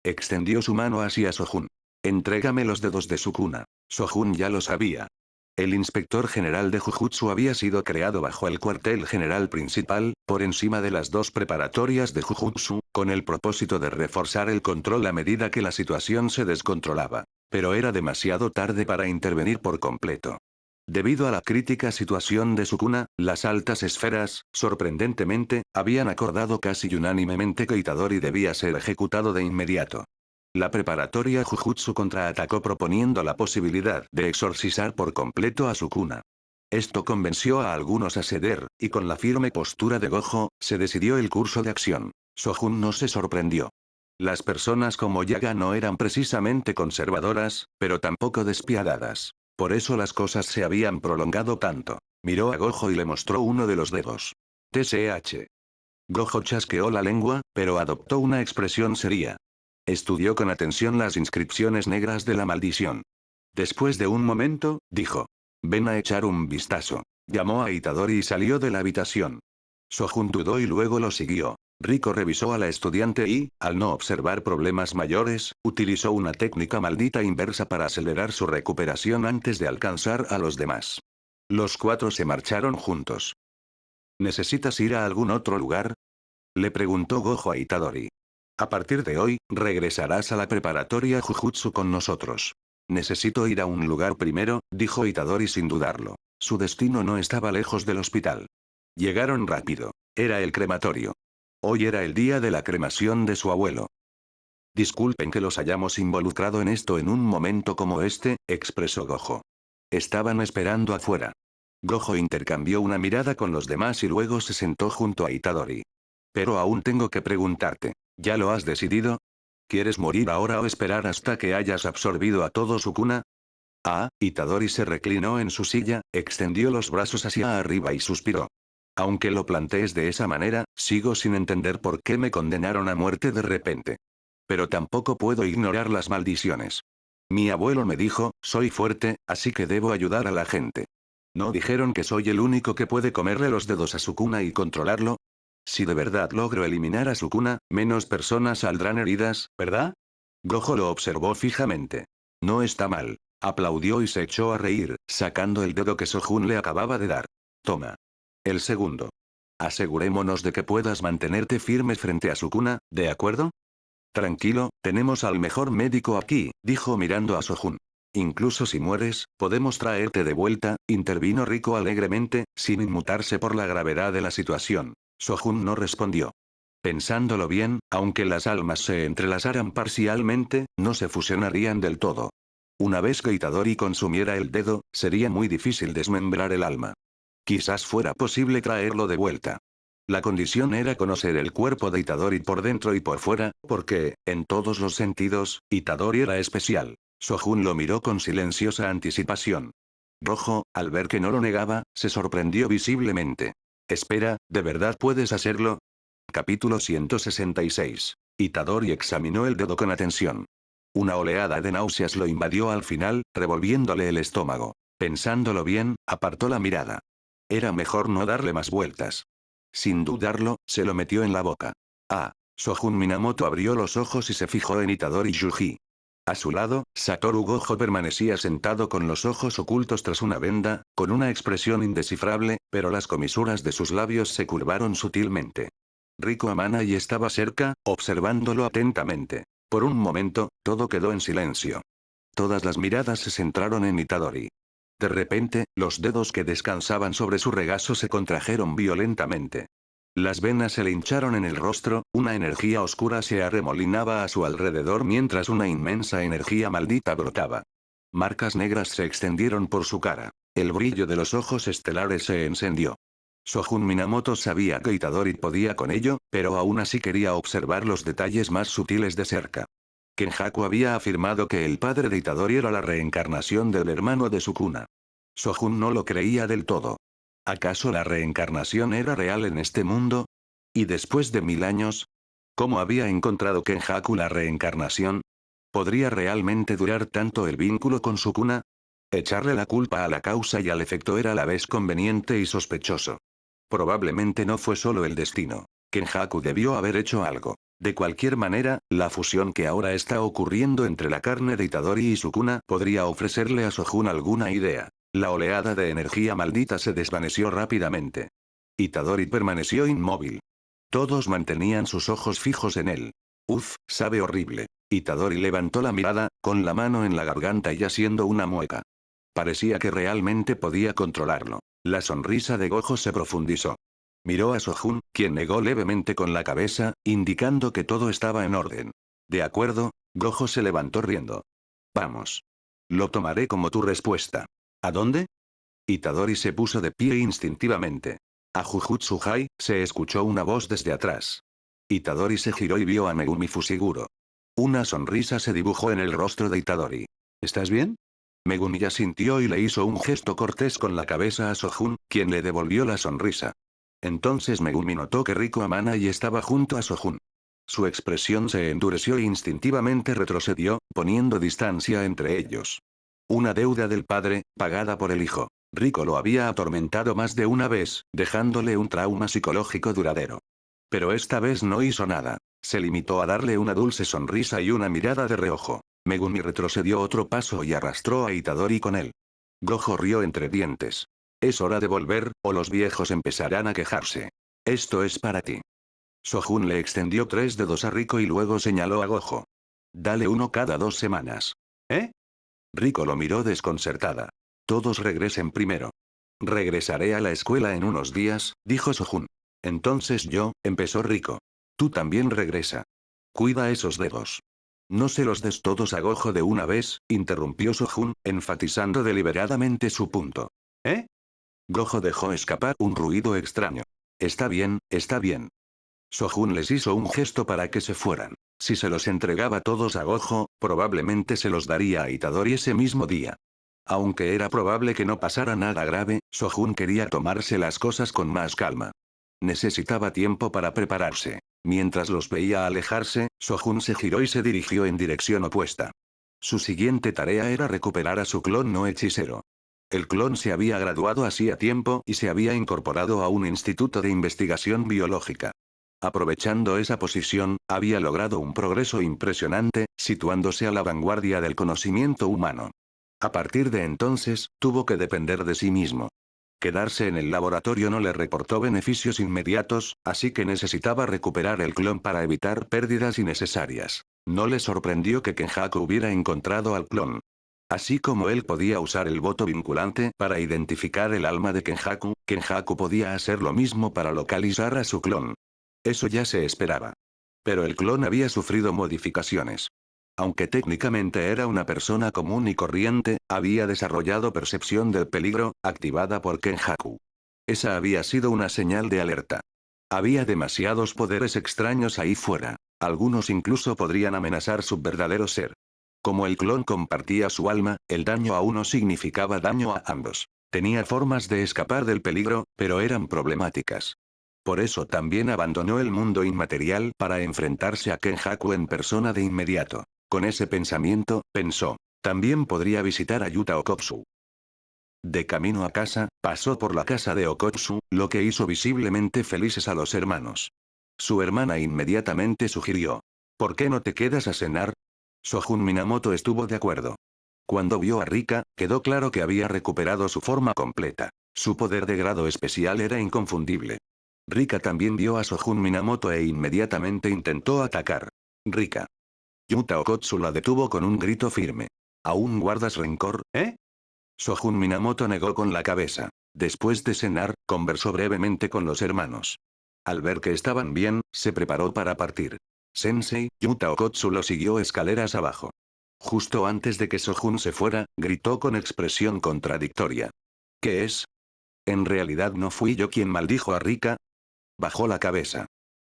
Extendió su mano hacia Sojun. Entrégame los dedos de Sukuna. Sojun ya lo sabía. El inspector general de Jujutsu había sido creado bajo el cuartel general principal, por encima de las dos preparatorias de Jujutsu, con el propósito de reforzar el control a medida que la situación se descontrolaba. Pero era demasiado tarde para intervenir por completo. Debido a la crítica situación de Sukuna, las altas esferas, sorprendentemente, habían acordado casi unánimemente que Itadori debía ser ejecutado de inmediato. La preparatoria Jujutsu contraatacó proponiendo la posibilidad de exorcizar por completo a Sukuna. Esto convenció a algunos a ceder, y con la firme postura de Gojo, se decidió el curso de acción. Sojun no se sorprendió. Las personas como Yaga no eran precisamente conservadoras, pero tampoco despiadadas. Por eso las cosas se habían prolongado tanto. Miró a Gojo y le mostró uno de los dedos. TSH. Gojo chasqueó la lengua, pero adoptó una expresión seria. Estudió con atención las inscripciones negras de la maldición. Después de un momento, dijo: ven a echar un vistazo. Llamó a Itadori y salió de la habitación. Sojun dudó y luego lo siguió. Riko revisó a la estudiante y, al no observar problemas mayores, utilizó una técnica maldita inversa para acelerar su recuperación antes de alcanzar a los demás. Los cuatro se marcharon juntos. ¿Necesitas ir a algún otro lugar?, le preguntó Gojo a Itadori. A partir de hoy, regresarás a la preparatoria Jujutsu con nosotros. Necesito ir a un lugar primero, dijo Itadori sin dudarlo. Su destino no estaba lejos del hospital. Llegaron rápido. Era el crematorio. Hoy era el día de la cremación de su abuelo. Disculpen que los hayamos involucrado en esto en un momento como este, expresó Gojo. Estaban esperando afuera. Gojo intercambió una mirada con los demás y luego se sentó junto a Itadori. Pero aún tengo que preguntarte. ¿Ya lo has decidido? ¿Quieres morir ahora o esperar hasta que hayas absorbido a todo Sukuna? Itadori se reclinó en su silla, extendió los brazos hacia arriba y suspiró. Aunque lo plantees de esa manera, sigo sin entender por qué me condenaron a muerte de repente. Pero tampoco puedo ignorar las maldiciones. Mi abuelo me dijo, soy fuerte, así que debo ayudar a la gente. ¿No dijeron que soy el único que puede comerle los dedos a Sukuna y controlarlo? Si de verdad logro eliminar a Sukuna, menos personas saldrán heridas, ¿verdad? Gojo lo observó fijamente. No está mal. Aplaudió y se echó a reír, sacando el dedo que Sojun le acababa de dar. Toma. El segundo. Asegurémonos de que puedas mantenerte firme frente a Sukuna, ¿de acuerdo? Tranquilo, tenemos al mejor médico aquí, dijo mirando a Sojun. Incluso si mueres, podemos traerte de vuelta, intervino Riko alegremente, sin inmutarse por la gravedad de la situación. Sojun no respondió. Pensándolo bien, aunque las almas se entrelazaran parcialmente, no se fusionarían del todo. Una vez que Itadori consumiera el dedo, sería muy difícil desmembrar el alma. Quizás fuera posible traerlo de vuelta. La condición era conocer el cuerpo de Itadori por dentro y por fuera, porque, en todos los sentidos, Itadori era especial. Sojun lo miró con silenciosa anticipación. Rojo, al ver que no lo negaba, se sorprendió visiblemente. Espera, ¿de verdad puedes hacerlo? Capítulo 166. Itadori examinó el dedo con atención. Una oleada de náuseas lo invadió al final, revolviéndole el estómago. Pensándolo bien, apartó la mirada. Era mejor no darle más vueltas. Sin dudarlo, se lo metió en la boca. Sojun Minamoto abrió los ojos y se fijó en Itadori Yuji. A su lado, Satoru Gojo permanecía sentado con los ojos ocultos tras una venda, con una expresión indescifrable, pero las comisuras de sus labios se curvaron sutilmente. Riko Amanai estaba cerca, observándolo atentamente. Por un momento, todo quedó en silencio. Todas las miradas se centraron en Itadori. De repente, los dedos que descansaban sobre su regazo se contrajeron violentamente. Las venas se le hincharon en el rostro, una energía oscura se arremolinaba a su alrededor mientras una inmensa energía maldita brotaba. Marcas negras se extendieron por su cara. El brillo de los ojos estelares se encendió. Sojun Minamoto sabía que Itadori podía con ello, pero aún así quería observar los detalles más sutiles de cerca. Kenjaku había afirmado que el padre de Itadori era la reencarnación del hermano de Sukuna. Sojun no lo creía del todo. ¿Acaso la reencarnación era real en este mundo? ¿Y después de 1000 años? ¿Cómo había encontrado Kenjaku la reencarnación? ¿Podría realmente durar tanto el vínculo con Sukuna? Echarle la culpa a la causa y al efecto era a la vez conveniente y sospechoso. Probablemente no fue solo el destino. Kenjaku debió haber hecho algo. De cualquier manera, la fusión que ahora está ocurriendo entre la carne de Itadori y Sukuna podría ofrecerle a Sojun alguna idea. La oleada de energía maldita se desvaneció rápidamente. Itadori permaneció inmóvil. Todos mantenían sus ojos fijos en él. Sabe horrible. Itadori levantó la mirada, con la mano en la garganta y haciendo una mueca. Parecía que realmente podía controlarlo. La sonrisa de Gojo se profundizó. Miró a Sojun, quien negó levemente con la cabeza, indicando que todo estaba en orden. De acuerdo, Gojo se levantó riendo. Vamos. Lo tomaré como tu respuesta. ¿A dónde? Itadori se puso de pie instintivamente. A Jujutsu-hai, se escuchó una voz desde atrás. Itadori se giró y vio a Megumi Fushiguro. Una sonrisa se dibujó en el rostro de Itadori. ¿Estás bien? Megumi asintió y le hizo un gesto cortés con la cabeza a Sojun, quien le devolvió la sonrisa. Entonces Megumi notó que Riko Amanai estaba junto a Sojun. Su expresión se endureció e instintivamente retrocedió, poniendo distancia entre ellos. Una deuda del padre, pagada por el hijo. Riko lo había atormentado más de una vez, dejándole un trauma psicológico duradero. Pero esta vez no hizo nada. Se limitó a darle una dulce sonrisa y una mirada de reojo. Megumi retrocedió otro paso y arrastró a Itadori con él. Gojo rió entre dientes. Es hora de volver, o los viejos empezarán a quejarse. Esto es para ti. Sojun le extendió 3 dedos a Riko y luego señaló a Gojo. Dale uno cada 2 semanas. ¿Eh? Riko lo miró desconcertada. Todos regresen primero. Regresaré a la escuela en unos días, dijo Sojun. Entonces empezó Riko. Tú también regresa. Cuida esos dedos. No se los des todos a Gojo de una vez, interrumpió Sojun, enfatizando deliberadamente su punto. ¿Eh? Gojo dejó escapar un ruido extraño. Está bien, está bien. Sojun les hizo un gesto para que se fueran. Si se los entregaba todos a Gojo, probablemente se los daría a Itadori ese mismo día. Aunque era probable que no pasara nada grave, Sojun quería tomarse las cosas con más calma. Necesitaba tiempo para prepararse. Mientras los veía alejarse, Sojun se giró y se dirigió en dirección opuesta. Su siguiente tarea era recuperar a su clon no hechicero. El clon se había graduado hacía tiempo y se había incorporado a un instituto de investigación biológica. Aprovechando esa posición, había logrado un progreso impresionante, situándose a la vanguardia del conocimiento humano. A partir de entonces, tuvo que depender de sí mismo. Quedarse en el laboratorio no le reportó beneficios inmediatos, así que necesitaba recuperar el clon para evitar pérdidas innecesarias. No le sorprendió que Kenjaku hubiera encontrado al clon. Así como él podía usar el voto vinculante para identificar el alma de Kenjaku, Kenjaku podía hacer lo mismo para localizar a su clon. Eso ya se esperaba. Pero el clon había sufrido modificaciones. Aunque técnicamente era una persona común y corriente, había desarrollado percepción del peligro, activada por Kenjaku. Esa había sido una señal de alerta. Había demasiados poderes extraños ahí fuera. Algunos incluso podrían amenazar su verdadero ser. Como el clon compartía su alma, el daño a uno significaba daño a ambos. Tenía formas de escapar del peligro, pero eran problemáticas. Por eso también abandonó el mundo inmaterial para enfrentarse a Kenjaku en persona de inmediato. Con ese pensamiento, pensó, también podría visitar a Yuta Okkotsu. De camino a casa, pasó por la casa de Okkotsu, lo que hizo visiblemente felices a los hermanos. Su hermana inmediatamente sugirió, ¿por qué no te quedas a cenar? Sojun Minamoto estuvo de acuerdo. Cuando vio a Rika, quedó claro que había recuperado su forma completa. Su poder de grado especial era inconfundible. Rika también vio a Sojun Minamoto e inmediatamente intentó atacar. Rika. Yuta Okkotsu la detuvo con un grito firme. ¿Aún guardas rencor, eh? Sojun Minamoto negó con la cabeza. Después de cenar, conversó brevemente con los hermanos. Al ver que estaban bien, se preparó para partir. Sensei, Yuta Okkotsu lo siguió escaleras abajo. Justo antes de que Sojun se fuera, gritó con expresión contradictoria. ¿Qué es? ¿En realidad no fui yo quien maldijo a Rika? Bajó la cabeza.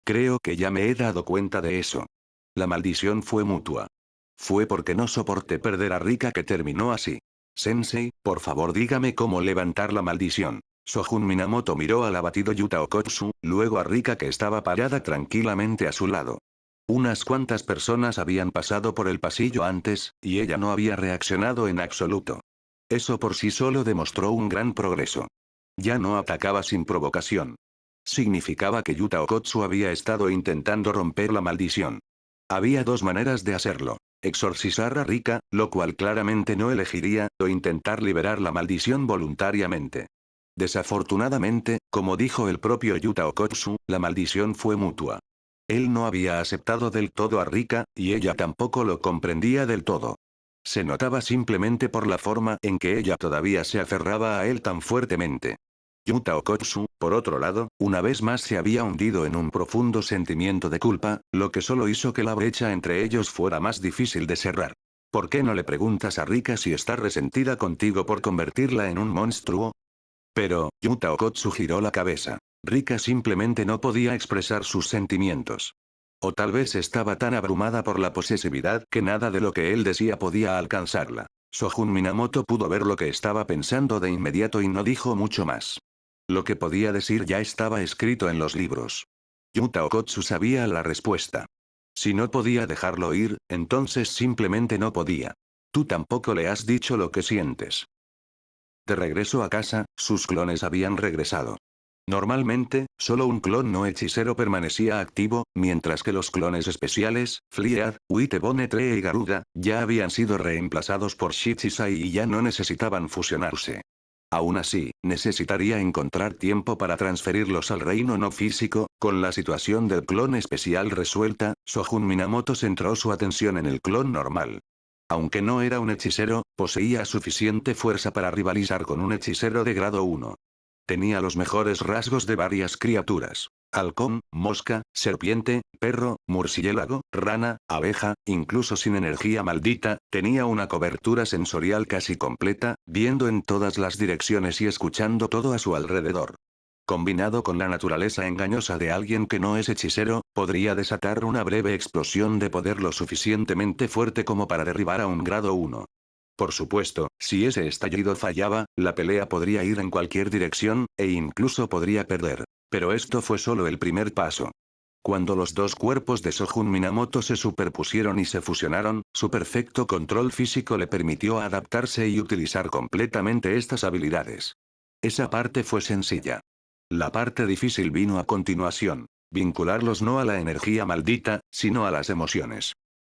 Creo que ya me he dado cuenta de eso. La maldición fue mutua. Fue porque no soporté perder a Rika que terminó así. Sensei, por favor dígame cómo levantar la maldición. Sojun Minamoto miró al abatido Yuta Okkotsu, luego a Rika que estaba parada tranquilamente a su lado. Unas cuantas personas habían pasado por el pasillo antes, y ella no había reaccionado en absoluto. Eso por sí solo demostró un gran progreso. Ya no atacaba sin provocación. Significaba que Yuta Okkotsu había estado intentando romper la maldición. Había dos maneras de hacerlo. Exorcizar a Rika, lo cual claramente no elegiría, o intentar liberar la maldición voluntariamente. Desafortunadamente, como dijo el propio Yuta Okkotsu, la maldición fue mutua. Él no había aceptado del todo a Rika, y ella tampoco lo comprendía del todo. Se notaba simplemente por la forma en que ella todavía se aferraba a él tan fuertemente. Yuta Okkotsu, por otro lado, una vez más se había hundido en un profundo sentimiento de culpa, lo que solo hizo que la brecha entre ellos fuera más difícil de cerrar. ¿Por qué no le preguntas a Rika si está resentida contigo por convertirla en un monstruo? Pero, Yuta Okkotsu giró la cabeza. Rika simplemente no podía expresar sus sentimientos. O tal vez estaba tan abrumada por la posesividad que nada de lo que él decía podía alcanzarla. Sojun Minamoto pudo ver lo que estaba pensando de inmediato y no dijo mucho más. Lo que podía decir ya estaba escrito en los libros. Yuta Okkotsu sabía la respuesta. Si no podía dejarlo ir, entonces simplemente no podía. Tú tampoco le has dicho lo que sientes. De regreso a casa, sus clones habían regresado. Normalmente, solo un clon no hechicero permanecía activo, mientras que los clones especiales, Fliad, Witebonetre y Garuda, ya habían sido reemplazados por Shichisai y ya no necesitaban fusionarse. Aún así, necesitaría encontrar tiempo para transferirlos al reino no físico. Con la situación del clon especial resuelta, Sojun Minamoto centró su atención en el clon normal. Aunque no era un hechicero, poseía suficiente fuerza para rivalizar con un hechicero de grado 1. Tenía los mejores rasgos de varias criaturas. Halcón, mosca, serpiente, perro, murciélago, rana, abeja, incluso sin energía maldita, tenía una cobertura sensorial casi completa, viendo en todas las direcciones y escuchando todo a su alrededor. Combinado con la naturaleza engañosa de alguien que no es hechicero, podría desatar una breve explosión de poder lo suficientemente fuerte como para derribar a un grado 1. Por supuesto, si ese estallido fallaba, la pelea podría ir en cualquier dirección, e incluso podría perder. Pero esto fue solo el primer paso. Cuando los dos cuerpos de Sojun Minamoto se superpusieron y se fusionaron, su perfecto control físico le permitió adaptarse y utilizar completamente estas habilidades. Esa parte fue sencilla. La parte difícil vino a continuación. Vincularlos no a la energía maldita, sino a las emociones.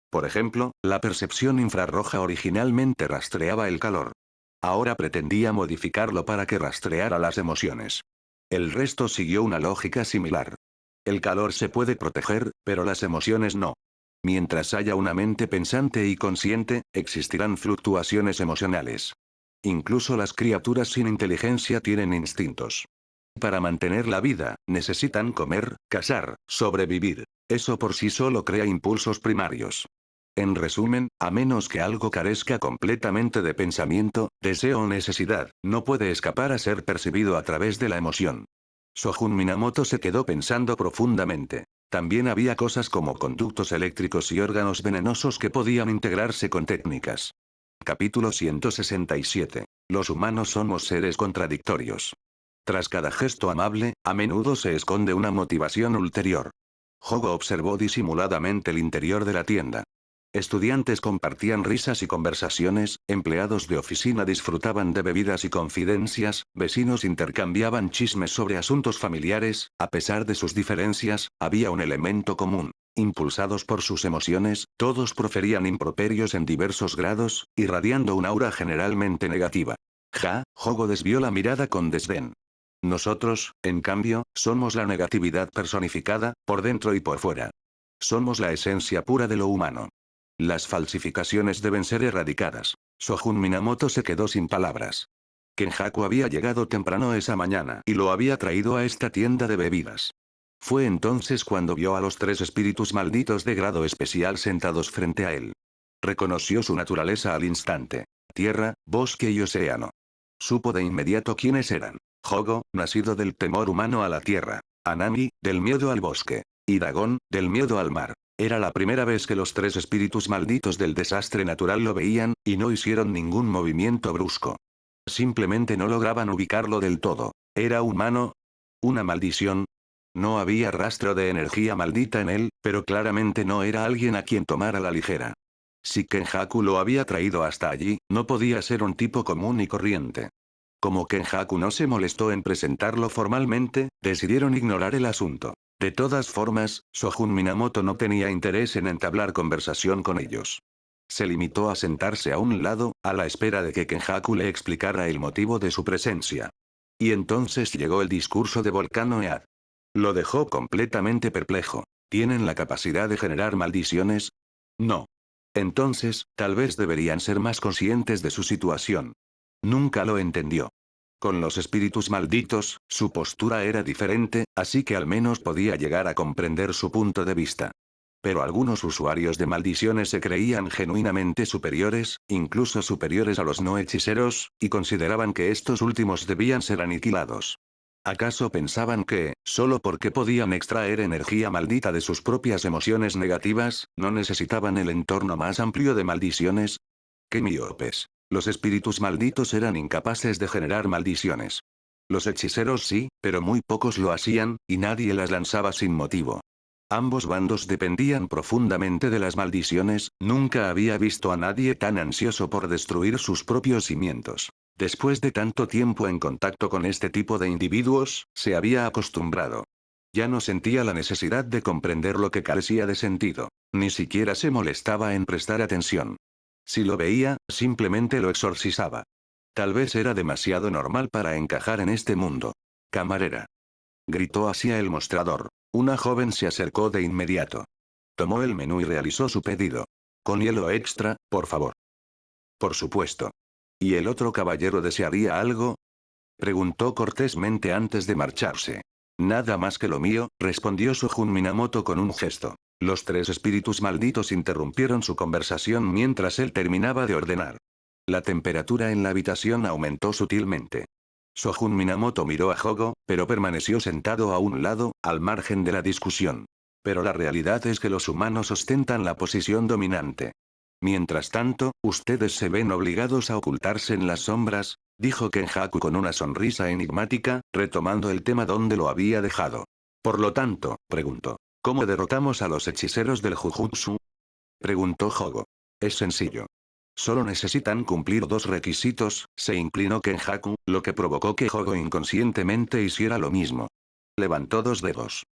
Por ejemplo, la percepción infrarroja originalmente rastreaba el calor. Ahora pretendía modificarlo para que rastreara las emociones. El resto siguió una lógica similar. El calor se puede proteger, pero las emociones no. Mientras haya una mente pensante y consciente, existirán fluctuaciones emocionales. Incluso las criaturas sin inteligencia tienen instintos. Para mantener la vida, necesitan comer, cazar, sobrevivir. Eso por sí solo crea impulsos primarios. En resumen, a menos que algo carezca completamente de pensamiento, deseo o necesidad, no puede escapar a ser percibido a través de la emoción. Shogun Minamoto se quedó pensando profundamente. También había cosas como conductos eléctricos y órganos venenosos que podían integrarse con técnicas. Capítulo 167. Los humanos somos seres contradictorios. Tras cada gesto amable, a menudo se esconde una motivación ulterior. Jogo observó disimuladamente el interior de la tienda. Estudiantes compartían risas y conversaciones, empleados de oficina disfrutaban de bebidas y confidencias, vecinos intercambiaban chismes sobre asuntos familiares, a pesar de sus diferencias, había un elemento común. Impulsados por sus emociones, todos proferían improperios en diversos grados, irradiando un aura generalmente negativa. Jogo desvió la mirada con desdén. Nosotros, en cambio, somos la negatividad personificada, por dentro y por fuera. Somos la esencia pura de lo humano. Las falsificaciones deben ser erradicadas. Shogun Minamoto se quedó sin palabras. Kenjaku había llegado temprano esa mañana y lo había traído a esta tienda de bebidas. Fue entonces cuando vio a los 3 espíritus malditos de grado especial sentados frente a él. Reconoció su naturaleza al instante. Tierra, bosque y océano. Supo de inmediato quiénes eran. Jogo, nacido del temor humano a la tierra. Anami, del miedo al bosque. Y Dagon, del miedo al mar. Era la primera vez que los 3 espíritus malditos del desastre natural lo veían, y no hicieron ningún movimiento brusco. Simplemente no lograban ubicarlo del todo. ¿Era humano? ¿Una maldición? No había rastro de energía maldita en él, pero claramente no era alguien a quien tomar a la ligera. Si Kenjaku lo había traído hasta allí, no podía ser un tipo común y corriente. Como Kenjaku no se molestó en presentarlo formalmente, decidieron ignorar el asunto. De todas formas, Shogun Minamoto no tenía interés en entablar conversación con ellos. Se limitó a sentarse a un lado, a la espera de que Kenjaku le explicara el motivo de su presencia. Y entonces llegó el discurso de Volcano Ead. Lo dejó completamente perplejo. ¿Tienen la capacidad de generar maldiciones? No. Entonces, tal vez deberían ser más conscientes de su situación. Nunca lo entendió. Con los espíritus malditos, su postura era diferente, así que al menos podía llegar a comprender su punto de vista. Pero algunos usuarios de maldiciones se creían genuinamente superiores, incluso superiores a los no hechiceros, y consideraban que estos últimos debían ser aniquilados. ¿Acaso pensaban que, solo porque podían extraer energía maldita de sus propias emociones negativas, no necesitaban el entorno más amplio de maldiciones? ¡Qué miopes! Los espíritus malditos eran incapaces de generar maldiciones. Los hechiceros sí, pero muy pocos lo hacían, y nadie las lanzaba sin motivo. Ambos bandos dependían profundamente de las maldiciones, nunca había visto a nadie tan ansioso por destruir sus propios cimientos. Después de tanto tiempo en contacto con este tipo de individuos, se había acostumbrado. Ya no sentía la necesidad de comprender lo que carecía de sentido. Ni siquiera se molestaba en prestar atención. Si lo veía, simplemente lo exorcizaba. Tal vez era demasiado normal para encajar en este mundo. Camarera. Gritó hacia el mostrador. Una joven se acercó de inmediato. Tomó el menú y realizó su pedido. Con hielo extra, por favor. Por supuesto. ¿Y el otro caballero desearía algo? Preguntó cortésmente antes de marcharse. Nada más que lo mío, respondió Shogun Minamoto con un gesto. Los 3 espíritus malditos interrumpieron su conversación mientras él terminaba de ordenar. La temperatura en la habitación aumentó sutilmente. Shogun Minamoto miró a Jogo, pero permaneció sentado a un lado, al margen de la discusión. Pero la realidad es que los humanos ostentan la posición dominante. Mientras tanto, ustedes se ven obligados a ocultarse en las sombras, dijo Kenjaku con una sonrisa enigmática, retomando el tema donde lo había dejado. Por lo tanto, preguntó, ¿cómo derrotamos a los hechiceros del Jujutsu? Preguntó Jogo. Es sencillo. Solo necesitan cumplir 2 requisitos, se inclinó Kenjaku, lo que provocó que Jogo inconscientemente hiciera lo mismo. Levantó 2 dedos.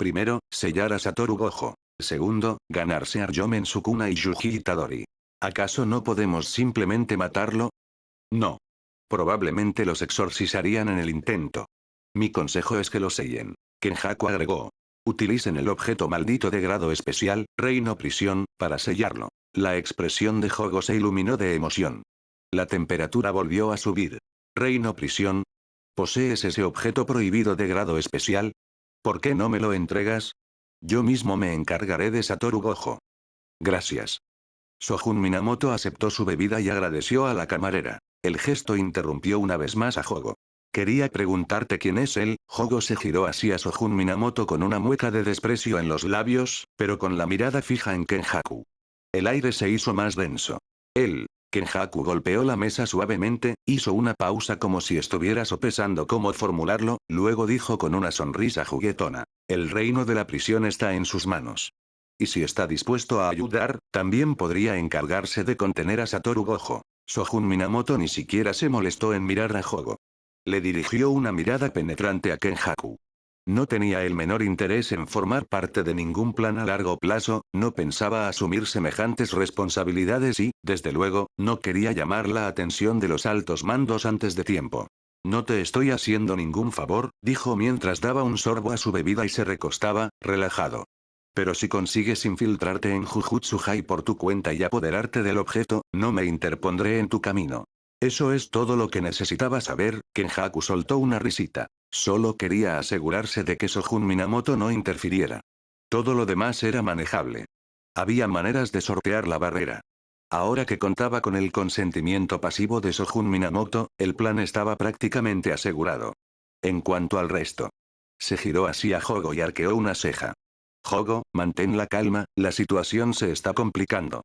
Primero, sellar a Satoru Gojo. Segundo, ganarse a Aryomen Sukuna y Yuji Itadori. ¿Acaso no podemos simplemente matarlo? No. Probablemente los exorcizarían en el intento. Mi consejo es que lo sellen. Kenjaku agregó. Utilicen el objeto maldito de grado especial, Reino Prisión, para sellarlo. La expresión de Hogo se iluminó de emoción. La temperatura volvió a subir. Reino Prisión. ¿Posees ese objeto prohibido de grado especial? ¿Por qué no me lo entregas? Yo mismo me encargaré de Satoru Gojo. Gracias. Sojun Minamoto aceptó su bebida y agradeció a la camarera. El gesto interrumpió una vez más a Hogo. Quería preguntarte quién es él. Hogo se giró hacia Sojun Minamoto con una mueca de desprecio en los labios, pero con la mirada fija en Kenjaku. El aire se hizo más denso. Él. Kenjaku golpeó la mesa suavemente, hizo una pausa como si estuviera sopesando cómo formularlo, luego dijo con una sonrisa juguetona. El reino de la prisión está en sus manos. Y si está dispuesto a ayudar, también podría encargarse de contener a Satoru Gojo. Sojun Minamoto ni siquiera se molestó en mirar a Hogo. Le dirigió una mirada penetrante a Kenjaku. No tenía el menor interés en formar parte de ningún plan a largo plazo, no pensaba asumir semejantes responsabilidades y, desde luego, no quería llamar la atención de los altos mandos antes de tiempo. No te estoy haciendo ningún favor, dijo mientras daba un sorbo a su bebida y se recostaba, relajado. Pero si consigues infiltrarte en Jujutsu High por tu cuenta y apoderarte del objeto, no me interpondré en tu camino. Eso es todo lo que necesitaba saber. Kenjaku soltó una risita. Solo quería asegurarse de que Sojun Minamoto no interfiriera. Todo lo demás era manejable. Había maneras de sortear la barrera. Ahora que contaba con el consentimiento pasivo de Sojun Minamoto, el plan estaba prácticamente asegurado. En cuanto al resto. Se giró hacia Hogo y arqueó una ceja. Hogo, mantén la calma, la situación se está complicando.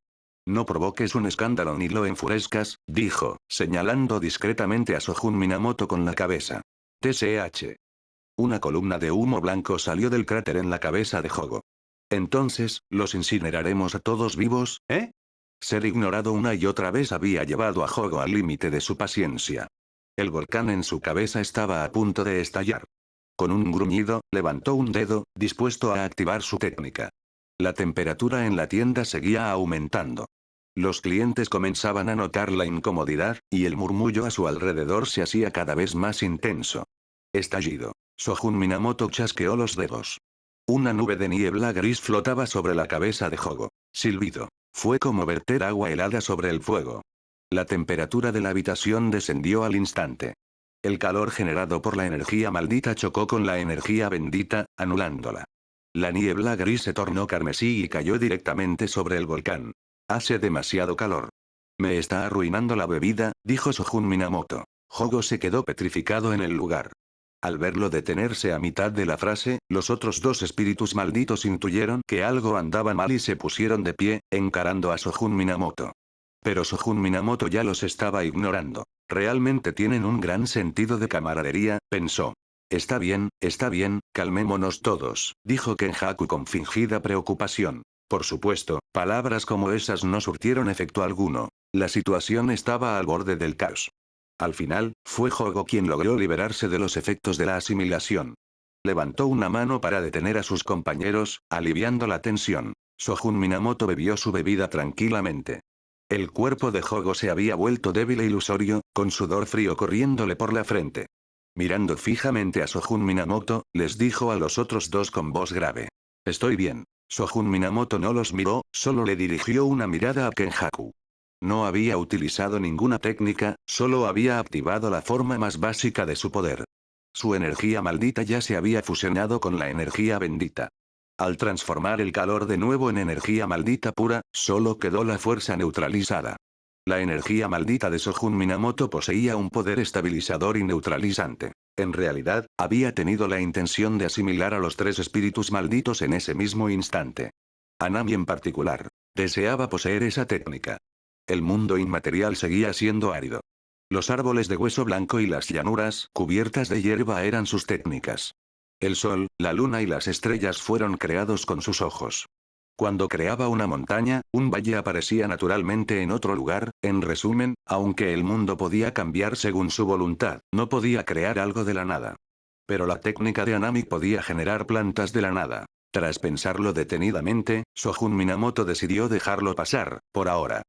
No provoques un escándalo ni lo enfurezcas, dijo, señalando discretamente a Sojun Minamoto con la cabeza. TSH. Una columna de humo blanco salió del cráter en la cabeza de Hogo. Entonces, ¿los incineraremos a todos vivos, eh? Ser ignorado una y otra vez había llevado a Hogo al límite de su paciencia. El volcán en su cabeza estaba a punto de estallar. Con un gruñido, levantó un dedo, dispuesto a activar su técnica. La temperatura en la tienda seguía aumentando. Los clientes comenzaban a notar la incomodidad, y el murmullo a su alrededor se hacía cada vez más intenso. Estallido. Sojun Minamoto chasqueó los dedos. Una nube de niebla gris flotaba sobre la cabeza de Hogo. Silbido. Fue como verter agua helada sobre el fuego. La temperatura de la habitación descendió al instante. El calor generado por la energía maldita chocó con la energía bendita, anulándola. La niebla gris se tornó carmesí y cayó directamente sobre el volcán. Hace demasiado calor. Me está arruinando la bebida, dijo Sojun Minamoto. Hogo se quedó petrificado en el lugar. Al verlo detenerse a mitad de la frase, los otros dos espíritus malditos intuyeron que algo andaba mal y se pusieron de pie, encarando a Sojun Minamoto. Pero Sojun Minamoto ya los estaba ignorando. Realmente tienen un gran sentido de camaradería, pensó. Está bien, calmémonos todos, dijo Kenjaku con fingida preocupación. Por supuesto, palabras como esas no surtieron efecto alguno. La situación estaba al borde del caos. Al final, fue Hogo quien logró liberarse de los efectos de la asimilación. Levantó una mano para detener a sus compañeros, aliviando la tensión. Sojun Minamoto bebió su bebida tranquilamente. El cuerpo de Hogo se había vuelto débil e ilusorio, con sudor frío corriéndole por la frente. Mirando fijamente a Sojun Minamoto, les dijo a los otros dos con voz grave. Estoy bien. Sojun Minamoto no los miró, solo le dirigió una mirada a Kenjaku. No había utilizado ninguna técnica, solo había activado la forma más básica de su poder. Su energía maldita ya se había fusionado con la energía bendita. Al transformar el calor de nuevo en energía maldita pura, solo quedó la fuerza neutralizada. La energía maldita de Sojun Minamoto poseía un poder estabilizador y neutralizante. En realidad, había tenido la intención de asimilar a los tres espíritus malditos en ese mismo instante. A Nami en particular. Deseaba poseer esa técnica. El mundo inmaterial seguía siendo árido. Los árboles de hueso blanco y las llanuras cubiertas de hierba eran sus técnicas. El sol, la luna y las estrellas fueron creados con sus ojos. Cuando creaba una montaña, un valle aparecía naturalmente en otro lugar. En resumen, aunque el mundo podía cambiar según su voluntad, no podía crear algo de la nada. Pero la técnica de Anami podía generar plantas de la nada. Tras pensarlo detenidamente, Shogun Minamoto decidió dejarlo pasar, por ahora.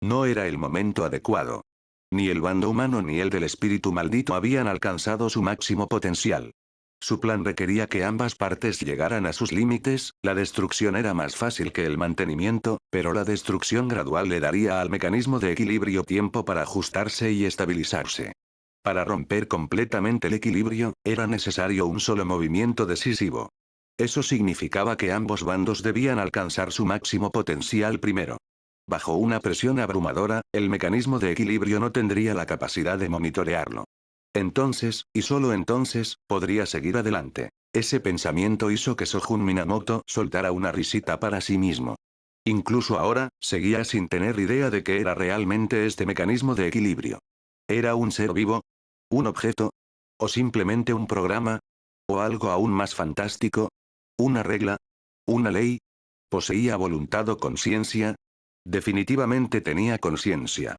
No era el momento adecuado. Ni el bando humano ni el del espíritu maldito habían alcanzado su máximo potencial. Su plan requería que ambas partes llegaran a sus límites, la destrucción era más fácil que el mantenimiento, pero la destrucción gradual le daría al mecanismo de equilibrio tiempo para ajustarse y estabilizarse. Para romper completamente el equilibrio, era necesario un solo movimiento decisivo. Eso significaba que ambos bandos debían alcanzar su máximo potencial primero. Bajo una presión abrumadora, el mecanismo de equilibrio no tendría la capacidad de monitorearlo. Entonces, y solo entonces, podría seguir adelante. Ese pensamiento hizo que Shogun Minamoto soltara una risita para sí mismo. Incluso ahora, seguía sin tener idea de qué era realmente este mecanismo de equilibrio. ¿Era un ser vivo? ¿Un objeto? ¿O simplemente un programa? ¿O algo aún más fantástico? ¿Una regla? ¿Una ley? ¿Poseía voluntad o conciencia? Definitivamente tenía conciencia.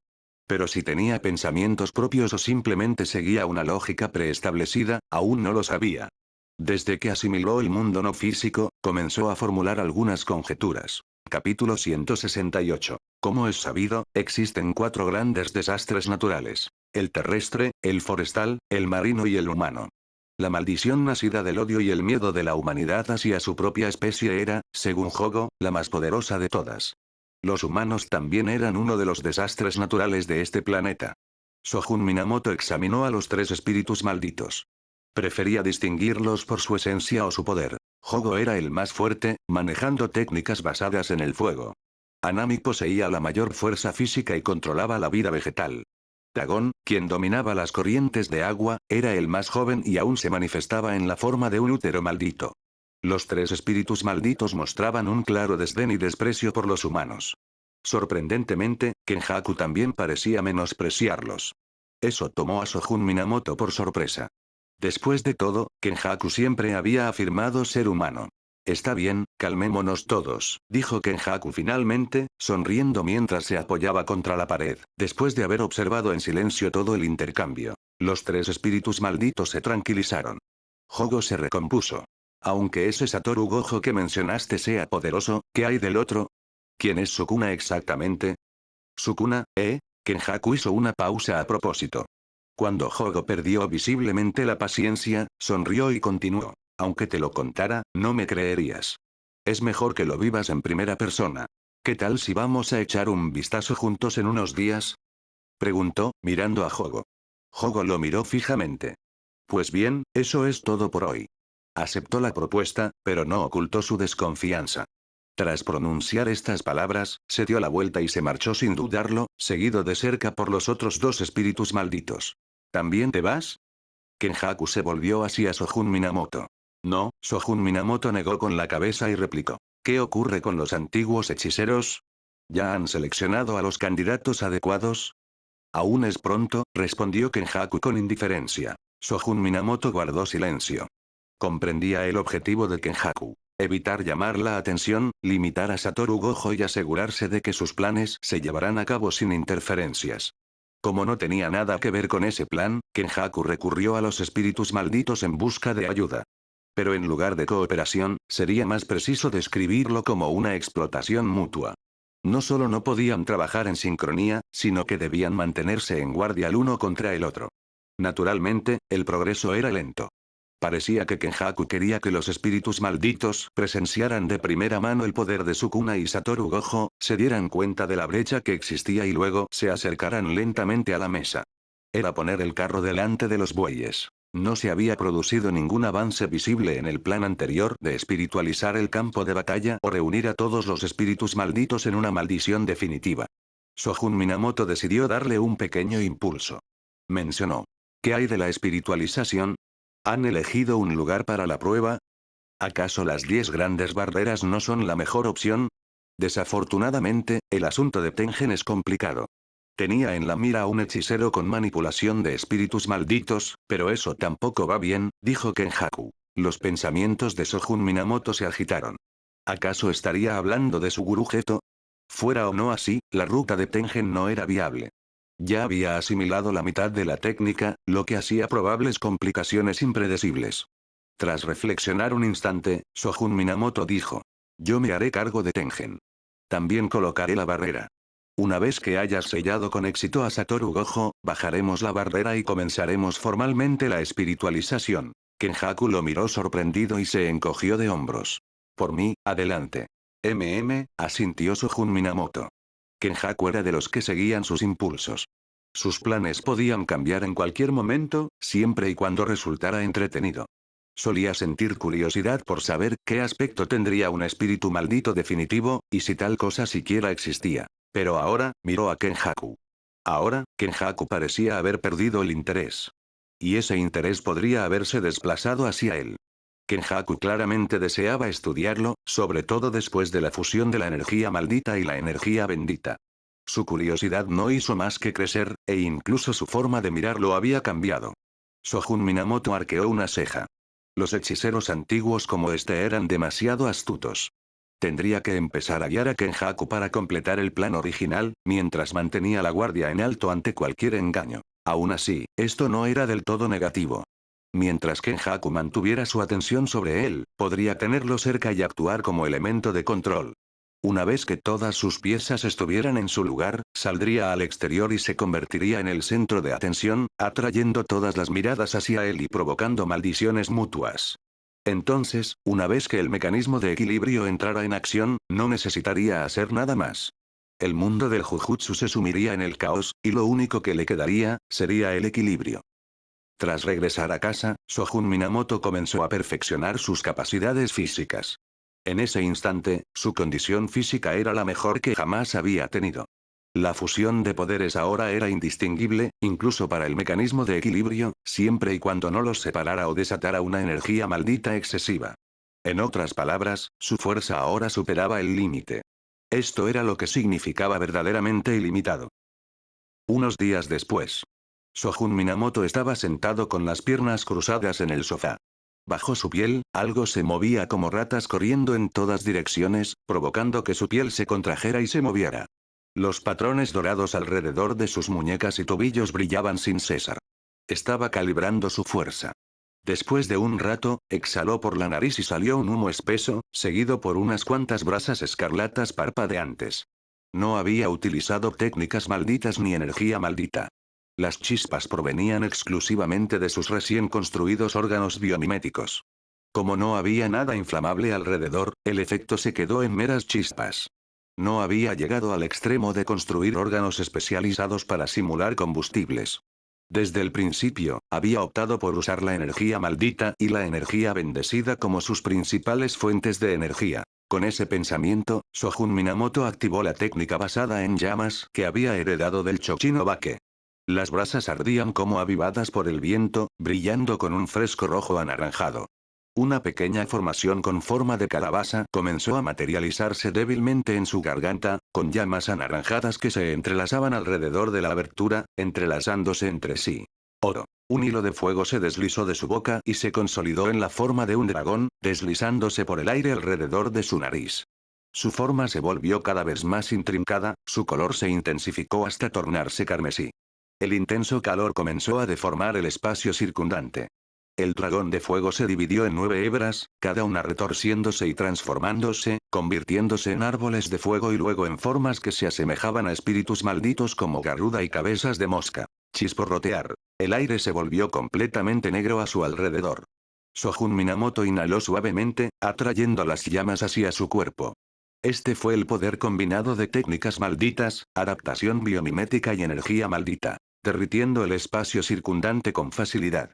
Pero si tenía pensamientos propios o simplemente seguía una lógica preestablecida, aún no lo sabía. Desde que asimiló el mundo no físico, comenzó a formular algunas conjeturas. Capítulo 168. Como es sabido, existen 4 grandes desastres naturales: el terrestre, el forestal, el marino y el humano. La maldición nacida del odio y el miedo de la humanidad hacia su propia especie era, según Jogo, la más poderosa de todas. Los humanos también eran uno de los desastres naturales de este planeta. Shogun Minamoto examinó a los 3 espíritus malditos. Prefería distinguirlos por su esencia o su poder. Jogo era el más fuerte, manejando técnicas basadas en el fuego. Anami poseía la mayor fuerza física y controlaba la vida vegetal. Dagon, quien dominaba las corrientes de agua, era el más joven y aún se manifestaba en la forma de un útero maldito. Los 3 espíritus malditos mostraban un claro desdén y desprecio por los humanos. Sorprendentemente, Kenjaku también parecía menospreciarlos. Eso tomó a Shogun Minamoto por sorpresa. Después de todo, Kenjaku siempre había afirmado ser humano. Está bien, calmémonos todos, dijo Kenjaku finalmente, sonriendo mientras se apoyaba contra la pared, después de haber observado en silencio todo el intercambio. Los 3 espíritus malditos se tranquilizaron. Jogo se recompuso. Aunque ese Satoru Gojo que mencionaste sea poderoso, ¿qué hay del otro? ¿Quién es Sukuna exactamente? Sukuna, ¿eh? Kenjaku hizo una pausa a propósito. Cuando Jogo perdió visiblemente la paciencia, sonrió y continuó. Aunque te lo contara, no me creerías. Es mejor que lo vivas en primera persona. ¿Qué tal si vamos a echar un vistazo juntos en unos días? Preguntó, mirando a Jogo. Jogo lo miró fijamente. Pues bien, eso es todo por hoy. Aceptó la propuesta, pero no ocultó su desconfianza. Tras pronunciar estas palabras, se dio la vuelta y se marchó sin dudarlo, seguido de cerca por los otros 2 espíritus malditos. ¿También te vas? Kenjaku se volvió hacia Shogun Minamoto. No, Shogun Minamoto negó con la cabeza y replicó. ¿Qué ocurre con los antiguos hechiceros? ¿Ya han seleccionado a los candidatos adecuados? Aún es pronto, respondió Kenjaku con indiferencia. Shogun Minamoto guardó silencio. Comprendía el objetivo de Kenjaku. Evitar llamar la atención, limitar a Satoru Gojo y asegurarse de que sus planes se llevarán a cabo sin interferencias. Como no tenía nada que ver con ese plan, Kenjaku recurrió a los espíritus malditos en busca de ayuda. Pero en lugar de cooperación, sería más preciso describirlo como una explotación mutua. No solo no podían trabajar en sincronía, sino que debían mantenerse en guardia el uno contra el otro. Naturalmente, el progreso era lento. Parecía que Kenjaku quería que los espíritus malditos presenciaran de primera mano el poder de Sukuna y Satoru Gojo, se dieran cuenta de la brecha que existía y luego se acercaran lentamente a la mesa. Era poner el carro delante de los bueyes. No se había producido ningún avance visible en el plan anterior de espiritualizar el campo de batalla o reunir a todos los espíritus malditos en una maldición definitiva. Shogun Minamoto decidió darle un pequeño impulso. Mencionó. ¿Qué hay de la espiritualización? ¿Han elegido un lugar para la prueba? ¿Acaso las 10 grandes barreras no son la mejor opción? Desafortunadamente, el asunto de Tengen es complicado. Tenía en la mira a un hechicero con manipulación de espíritus malditos, pero eso tampoco va bien, dijo Kenjaku. Los pensamientos de Shogun Minamoto se agitaron. ¿Acaso estaría hablando de su gurú Geto? Fuera o no así, la ruta de Tengen no era viable. Ya había asimilado la mitad de la técnica, lo que hacía probables complicaciones impredecibles. Tras reflexionar un instante, Shogun Minamoto dijo. Yo me haré cargo de Tengen. También colocaré la barrera. Una vez que hayas sellado con éxito a Satoru Gojo, bajaremos la barrera y comenzaremos formalmente la espiritualización. Kenjaku lo miró sorprendido y se encogió de hombros. Por mí, adelante. Asintió Shogun Minamoto. Kenjaku era de los que seguían sus impulsos. Sus planes podían cambiar en cualquier momento, siempre y cuando resultara entretenido. Solía sentir curiosidad por saber qué aspecto tendría un espíritu maldito definitivo, y si tal cosa siquiera existía. Pero ahora, miró a Kenjaku. Ahora, Kenjaku parecía haber perdido el interés. Y ese interés podría haberse desplazado hacia él. Kenjaku claramente deseaba estudiarlo, sobre todo después de la fusión de la energía maldita y la energía bendita. Su curiosidad no hizo más que crecer, e incluso su forma de mirarlo había cambiado. Shogun Minamoto arqueó una ceja. Los hechiceros antiguos como este eran demasiado astutos. Tendría que empezar a guiar a Kenjaku para completar el plan original, mientras mantenía la guardia en alto ante cualquier engaño. Aún así, esto no era del todo negativo. Mientras Kenjaku mantuviera su atención sobre él, podría tenerlo cerca y actuar como elemento de control. Una vez que todas sus piezas estuvieran en su lugar, saldría al exterior y se convertiría en el centro de atención, atrayendo todas las miradas hacia él y provocando maldiciones mutuas. Entonces, una vez que el mecanismo de equilibrio entrara en acción, no necesitaría hacer nada más. El mundo del Jujutsu se sumiría en el caos, y lo único que le quedaría, sería el equilibrio. Tras regresar a casa, Shogun Minamoto comenzó a perfeccionar sus capacidades físicas. En ese instante, su condición física era la mejor que jamás había tenido. La fusión de poderes ahora era indistinguible, incluso para el mecanismo de equilibrio, siempre y cuando no los separara o desatara una energía maldita excesiva. En otras palabras, su fuerza ahora superaba el límite. Esto era lo que significaba verdaderamente ilimitado. Unos días después. Shogun Minamoto estaba sentado con las piernas cruzadas en el sofá. Bajo su piel, algo se movía como ratas corriendo en todas direcciones, provocando que su piel se contrajera y se moviera. Los patrones dorados alrededor de sus muñecas y tobillos brillaban sin cesar. Estaba calibrando su fuerza. Después de un rato, exhaló por la nariz y salió un humo espeso, seguido por unas cuantas brasas escarlatas parpadeantes. No había utilizado técnicas malditas ni energía maldita. Las chispas provenían exclusivamente de sus recién construidos órganos biomiméticos. Como no había nada inflamable alrededor, el efecto se quedó en meras chispas. No había llegado al extremo de construir órganos especializados para simular combustibles. Desde el principio, había optado por usar la energía maldita y la energía bendecida como sus principales fuentes de energía. Con ese pensamiento, Shogun Minamoto activó la técnica basada en llamas que había heredado del Chochino-bake. Las brasas ardían como avivadas por el viento, brillando con un fresco rojo anaranjado. Una pequeña formación con forma de calabaza comenzó a materializarse débilmente en su garganta, con llamas anaranjadas que se entrelazaban alrededor de la abertura, entrelazándose entre sí. Oro. Un hilo de fuego se deslizó de su boca y se consolidó en la forma de un dragón, deslizándose por el aire alrededor de su nariz. Su forma se volvió cada vez más intrincada, su color se intensificó hasta tornarse carmesí. El intenso calor comenzó a deformar el espacio circundante. El dragón de fuego se dividió en 9 hebras, cada una retorciéndose y transformándose, convirtiéndose en árboles de fuego y luego en formas que se asemejaban a espíritus malditos como Garuda y cabezas de mosca. Chisporrotear. El aire se volvió completamente negro a su alrededor. Shogun Minamoto inhaló suavemente, atrayendo las llamas hacia su cuerpo. Este fue el poder combinado de técnicas malditas, adaptación biomimética y energía maldita, derritiendo el espacio circundante con facilidad.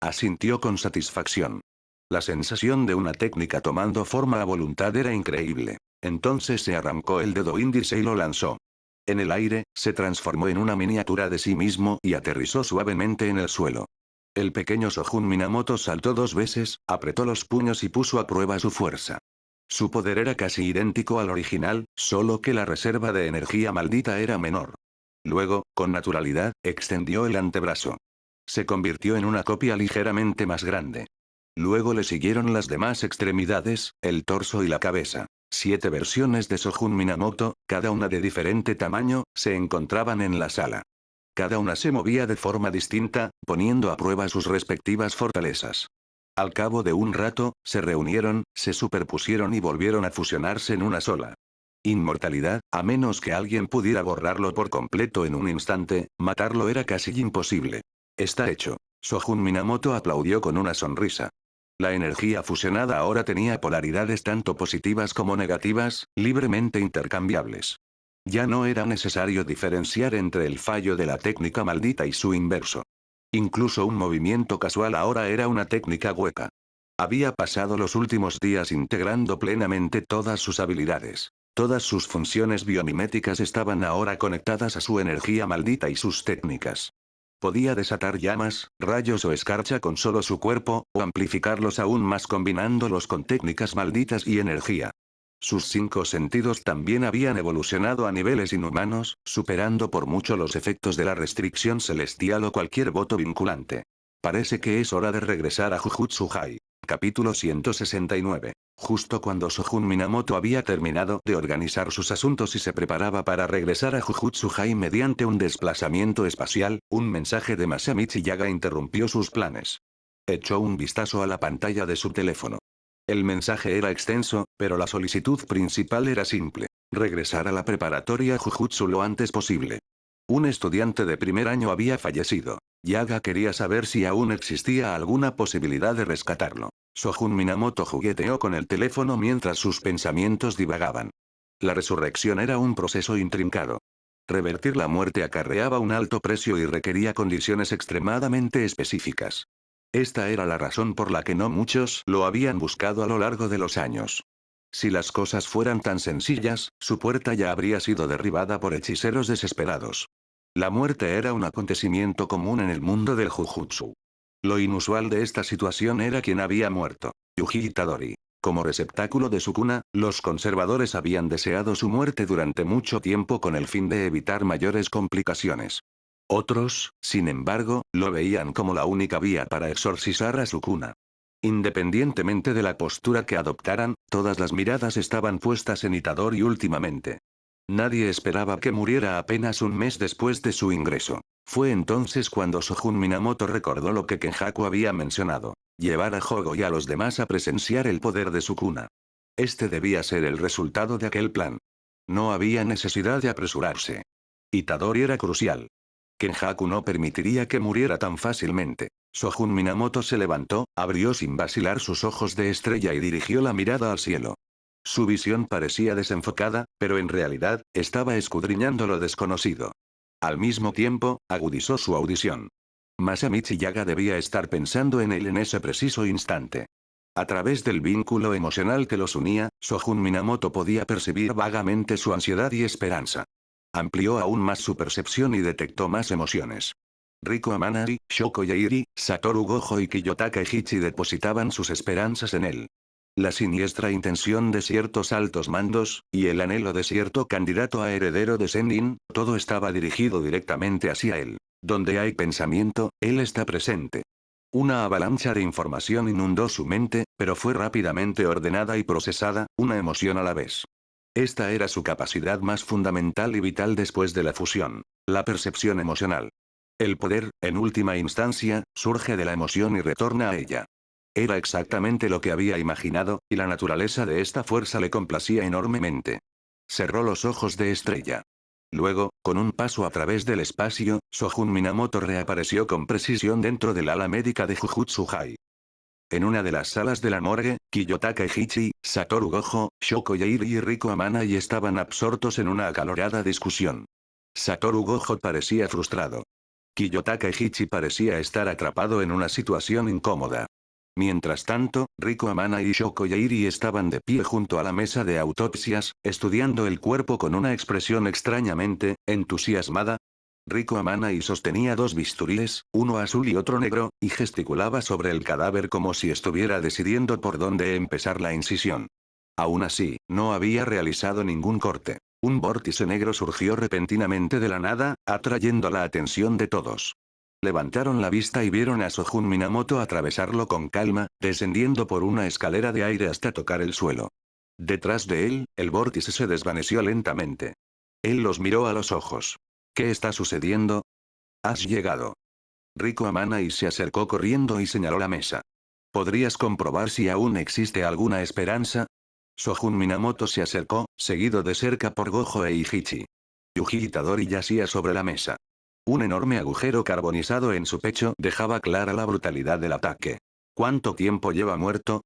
Asintió con satisfacción. La sensación de una técnica tomando forma a voluntad era increíble. Entonces se arrancó el dedo índice y lo lanzó. En el aire, se transformó en una miniatura de sí mismo y aterrizó suavemente en el suelo. El pequeño Shogun Minamoto saltó 2 veces, apretó los puños y puso a prueba su fuerza. Su poder era casi idéntico al original, solo que la reserva de energía maldita era menor. Luego, con naturalidad, extendió el antebrazo. Se convirtió en una copia ligeramente más grande. Luego le siguieron las demás extremidades, el torso y la cabeza. 7 versiones de Shogun Minamoto, cada una de diferente tamaño, se encontraban en la sala. Cada una se movía de forma distinta, poniendo a prueba sus respectivas fortalezas. Al cabo de un rato, se reunieron, se superpusieron y volvieron a fusionarse en una sola. Inmortalidad, a menos que alguien pudiera borrarlo por completo en un instante, matarlo era casi imposible. Está hecho. Shogun Minamoto aplaudió con una sonrisa. La energía fusionada ahora tenía polaridades tanto positivas como negativas, libremente intercambiables. Ya no era necesario diferenciar entre el fallo de la técnica maldita y su inverso. Incluso un movimiento casual ahora era una técnica hueca. Había pasado los últimos días integrando plenamente todas sus habilidades. Todas sus funciones biomiméticas estaban ahora conectadas a su energía maldita y sus técnicas. Podía desatar llamas, rayos o escarcha con solo su cuerpo, o amplificarlos aún más combinándolos con técnicas malditas y energía. Sus 5 sentidos también habían evolucionado a niveles inhumanos, superando por mucho los efectos de la restricción celestial o cualquier voto vinculante. Parece que es hora de regresar a Jujutsu-Hai. Capítulo 169. Justo cuando Shogun Minamoto había terminado de organizar sus asuntos y se preparaba para regresar a Jujutsu-Hai mediante un desplazamiento espacial, un mensaje de Masamichi Yaga interrumpió sus planes. Echó un vistazo a la pantalla de su teléfono. El mensaje era extenso, pero la solicitud principal era simple. Regresar a la preparatoria Jujutsu lo antes posible. Un estudiante de primer año había fallecido. Yaga quería saber si aún existía alguna posibilidad de rescatarlo. Shogun Minamoto jugueteó con el teléfono mientras sus pensamientos divagaban. La resurrección era un proceso intrincado. Revertir la muerte acarreaba un alto precio y requería condiciones extremadamente específicas. Esta era la razón por la que no muchos lo habían buscado a lo largo de los años. Si las cosas fueran tan sencillas, su puerta ya habría sido derribada por hechiceros desesperados. La muerte era un acontecimiento común en el mundo del Jujutsu. Lo inusual de esta situación era quien había muerto. Yuji Itadori. Como receptáculo de su cuna, los conservadores habían deseado su muerte durante mucho tiempo con el fin de evitar mayores complicaciones. Otros, sin embargo, lo veían como la única vía para exorcizar a su cuna. Independientemente de la postura que adoptaran, todas las miradas estaban puestas en Itadori últimamente. Nadie esperaba que muriera apenas un mes después de su ingreso. Fue entonces cuando Shogun Minamoto recordó lo que Kenjaku había mencionado: llevar a Jogo y a los demás a presenciar el poder de su cuna. Este debía ser el resultado de aquel plan. No había necesidad de apresurarse. Itadori era crucial. Kenjaku no permitiría que muriera tan fácilmente. Shogun Minamoto se levantó, abrió sin vacilar sus ojos de estrella y dirigió la mirada al cielo. Su visión parecía desenfocada, pero en realidad, estaba escudriñando lo desconocido. Al mismo tiempo, agudizó su audición. Masamichi Yaga debía estar pensando en él en ese preciso instante. A través del vínculo emocional que los unía, Shogun Minamoto podía percibir vagamente su ansiedad y esperanza. Amplió aún más su percepción y detectó más emociones. Riko Amanari, Shoko Yairi, Satoru Gojo y Kiyotaka Ehichi depositaban sus esperanzas en él. La siniestra intención de ciertos altos mandos, y el anhelo de cierto candidato a heredero de Sennin, todo estaba dirigido directamente hacia él. Donde hay pensamiento, él está presente. Una avalancha de información inundó su mente, pero fue rápidamente ordenada y procesada, una emoción a la vez. Esta era su capacidad más fundamental y vital después de la fusión: la percepción emocional. El poder, en última instancia, surge de la emoción y retorna a ella. Era exactamente lo que había imaginado, y la naturaleza de esta fuerza le complacía enormemente. Cerró los ojos de estrella. Luego, con un paso a través del espacio, Shogun Minamoto reapareció con precisión dentro del ala médica de Jujutsu-Hai. En una de las salas de la morgue, Kiyotaka Ehichi, Satoru Gojo, Shoko Yairi y Riko Amanai estaban absortos en una acalorada discusión. Satoru Gojo parecía frustrado. Kiyotaka Ehichi parecía estar atrapado en una situación incómoda. Mientras tanto, Riko Amana y Shoko Yairi estaban de pie junto a la mesa de autopsias, estudiando el cuerpo con una expresión extrañamente entusiasmada. Riko Amanai sostenía 2 bisturíes, uno azul y otro negro, y gesticulaba sobre el cadáver como si estuviera decidiendo por dónde empezar la incisión. Aún así, no había realizado ningún corte. Un vórtice negro surgió repentinamente de la nada, atrayendo la atención de todos. Levantaron la vista y vieron a Shogun Minamoto atravesarlo con calma, descendiendo por una escalera de aire hasta tocar el suelo. Detrás de él, el vórtice se desvaneció lentamente. Él los miró a los ojos. ¿Qué está sucediendo? Has llegado. Riko Amanai se acercó corriendo y señaló la mesa. ¿Podrías comprobar si aún existe alguna esperanza? Sojun Minamoto se acercó, seguido de cerca por Gojo e Ichichi. Yuji Itadori yacía sobre la mesa. Un enorme agujero carbonizado en su pecho dejaba clara la brutalidad del ataque. ¿Cuánto tiempo lleva muerto?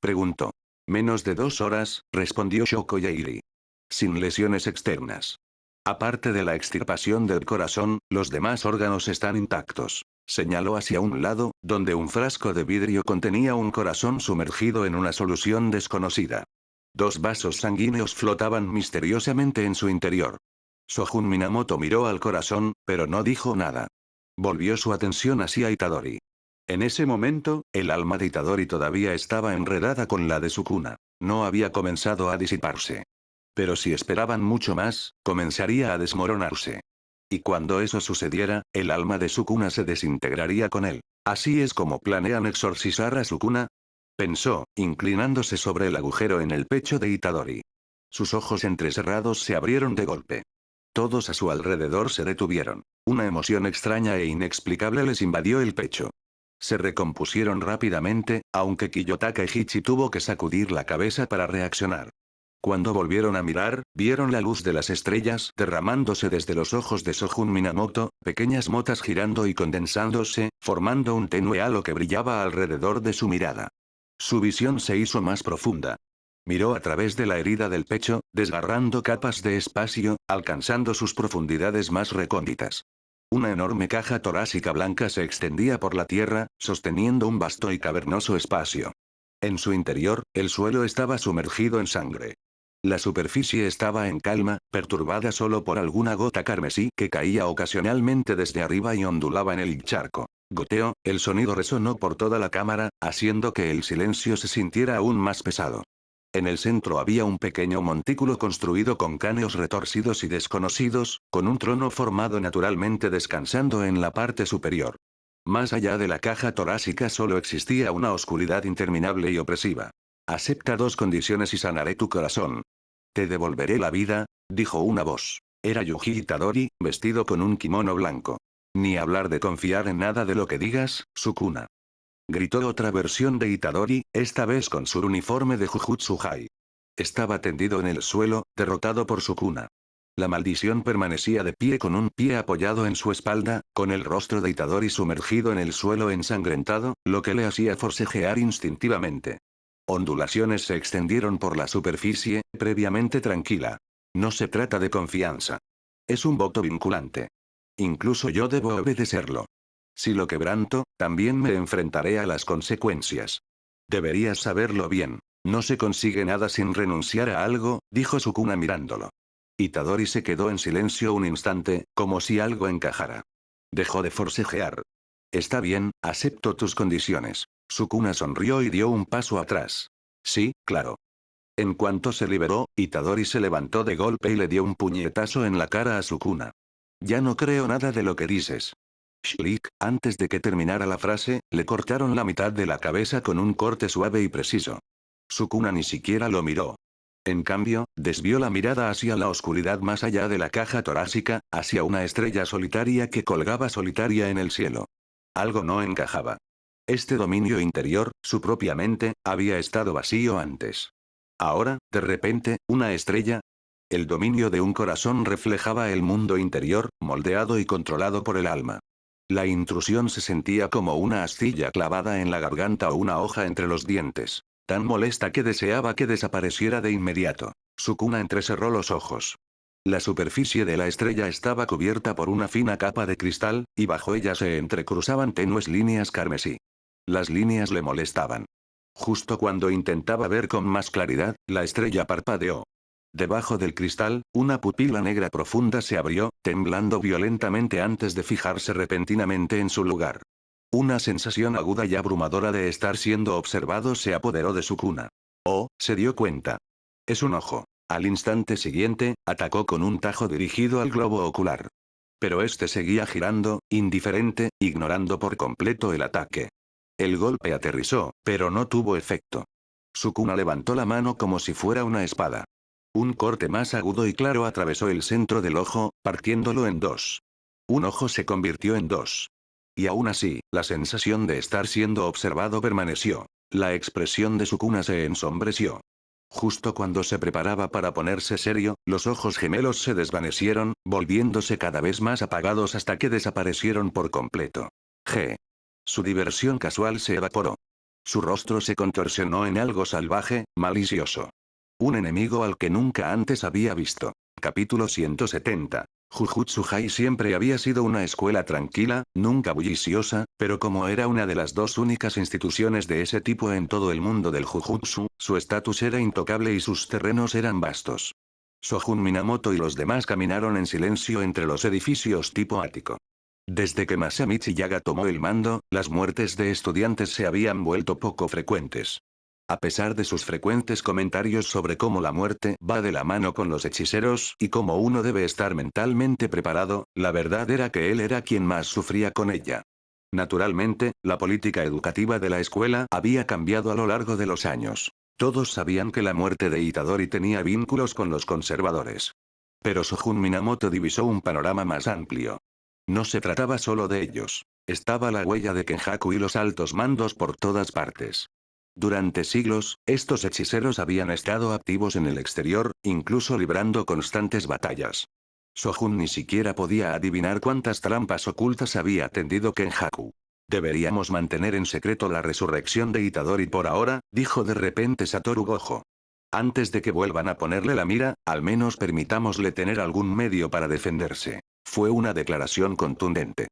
Preguntó. Menos de 2 horas, respondió Shoko Yairi. Sin lesiones externas. Aparte de la extirpación del corazón, los demás órganos están intactos. Señaló hacia un lado, donde un frasco de vidrio contenía un corazón sumergido en una solución desconocida. 2 vasos sanguíneos flotaban misteriosamente en su interior. Sojun Minamoto miró al corazón, pero no dijo nada. Volvió su atención hacia Itadori. En ese momento, el alma de Itadori todavía estaba enredada con la de Sukuna. No había comenzado a disiparse. Pero si esperaban mucho más, comenzaría a desmoronarse. Y cuando eso sucediera, el alma de Sukuna se desintegraría con él. ¿Así es como planean exorcizar a Sukuna? Pensó, inclinándose sobre el agujero en el pecho de Itadori. Sus ojos entrecerrados se abrieron de golpe. Todos a su alrededor se detuvieron. Una emoción extraña e inexplicable les invadió el pecho. Se recompusieron rápidamente, aunque Kiyotaka Ichichi tuvo que sacudir la cabeza para reaccionar. Cuando volvieron a mirar, vieron la luz de las estrellas derramándose desde los ojos de Sojun Minamoto, pequeñas motas girando y condensándose, formando un tenue halo que brillaba alrededor de su mirada. Su visión se hizo más profunda. Miró a través de la herida del pecho, desgarrando capas de espacio, alcanzando sus profundidades más recónditas. Una enorme caja torácica blanca se extendía por la tierra, sosteniendo un vasto y cavernoso espacio. En su interior, el suelo estaba sumergido en sangre. La superficie estaba en calma, perturbada solo por alguna gota carmesí que caía ocasionalmente desde arriba y ondulaba en el charco. Goteo, el sonido resonó por toda la cámara, haciendo que el silencio se sintiera aún más pesado. En el centro había un pequeño montículo construido con caños retorcidos y desconocidos, con un trono formado naturalmente descansando en la parte superior. Más allá de la caja torácica solo existía una oscuridad interminable y opresiva. Acepta 2 condiciones y sanaré tu corazón. Te devolveré la vida, dijo una voz. Era Yuji Itadori, vestido con un kimono blanco. Ni hablar de confiar en nada de lo que digas, Sukuna. Gritó otra versión de Itadori, esta vez con su uniforme de Jujutsu Hai. Estaba tendido en el suelo, derrotado por Sukuna. La maldición permanecía de pie con un pie apoyado en su espalda, con el rostro de Itadori sumergido en el suelo ensangrentado, lo que le hacía forcejear instintivamente. Ondulaciones se extendieron por la superficie, previamente tranquila. No se trata de confianza. Es un voto vinculante. Incluso yo debo obedecerlo. Si lo quebranto, también me enfrentaré a las consecuencias. Deberías saberlo bien. No se consigue nada sin renunciar a algo, dijo Sukuna mirándolo. Itadori se quedó en silencio un instante, como si algo encajara. Dejó de forcejear. Está bien, acepto tus condiciones. Sukuna sonrió y dio un paso atrás. Sí, claro. En cuanto se liberó, Itadori se levantó de golpe y le dio un puñetazo en la cara a Sukuna. Ya no creo nada de lo que dices. Shlik, antes de que terminara la frase, le cortaron la mitad de la cabeza con un corte suave y preciso. Sukuna ni siquiera lo miró. En cambio, desvió la mirada hacia la oscuridad más allá de la caja torácica, hacia una estrella solitaria que colgaba solitaria en el cielo. Algo no encajaba. Este dominio interior, su propia mente, había estado vacío antes. Ahora, de repente, una estrella. El dominio de un corazón reflejaba el mundo interior, moldeado y controlado por el alma. La intrusión se sentía como una astilla clavada en la garganta o una hoja entre los dientes. Tan molesta que deseaba que desapareciera de inmediato. Sukuna entrecerró los ojos. La superficie de la estrella estaba cubierta por una fina capa de cristal, y bajo ella se entrecruzaban tenues líneas carmesí. Las líneas le molestaban. Justo cuando intentaba ver con más claridad, la estrella parpadeó. Debajo del cristal, una pupila negra profunda se abrió, temblando violentamente antes de fijarse repentinamente en su lugar. Una sensación aguda y abrumadora de estar siendo observado se apoderó de Sukuna. Oh, se dio cuenta. Es un ojo. Al instante siguiente, atacó con un tajo dirigido al globo ocular. Pero este seguía girando, indiferente, ignorando por completo el ataque. El golpe aterrizó, pero no tuvo efecto. Sukuna levantó la mano como si fuera una espada. Un corte más agudo y claro atravesó el centro del ojo, partiéndolo en 2. Un ojo se convirtió en dos. Y aún así, la sensación de estar siendo observado permaneció. La expresión de Sukuna se ensombreció. Justo cuando se preparaba para ponerse serio, los ojos gemelos se desvanecieron, volviéndose cada vez más apagados hasta que desaparecieron por completo. G. Su diversión casual se evaporó. Su rostro se contorsionó en algo salvaje, malicioso. Un enemigo al que nunca antes había visto. Capítulo 170. Jujutsu High siempre había sido una escuela tranquila, nunca bulliciosa, pero como era una de las dos únicas instituciones de ese tipo en todo el mundo del Jujutsu, su estatus era intocable y sus terrenos eran vastos. Sojun Minamoto y los demás caminaron en silencio entre los edificios tipo ático. Desde que Masamichi Yaga tomó el mando, las muertes de estudiantes se habían vuelto poco frecuentes. A pesar de sus frecuentes comentarios sobre cómo la muerte va de la mano con los hechiceros y cómo uno debe estar mentalmente preparado, la verdad era que él era quien más sufría con ella. Naturalmente, la política educativa de la escuela había cambiado a lo largo de los años. Todos sabían que la muerte de Itadori tenía vínculos con los conservadores. Pero Sojun Minamoto divisó un panorama más amplio. No se trataba solo de ellos. Estaba la huella de Kenjaku y los altos mandos por todas partes. Durante siglos, estos hechiceros habían estado activos en el exterior, incluso librando constantes batallas. Sojun ni siquiera podía adivinar cuántas trampas ocultas había tendido Kenjaku. Deberíamos mantener en secreto la resurrección de Itadori por ahora, dijo de repente Satoru Gojo. Antes de que vuelvan a ponerle la mira, al menos permitámosle tener algún medio para defenderse. Fue una declaración contundente.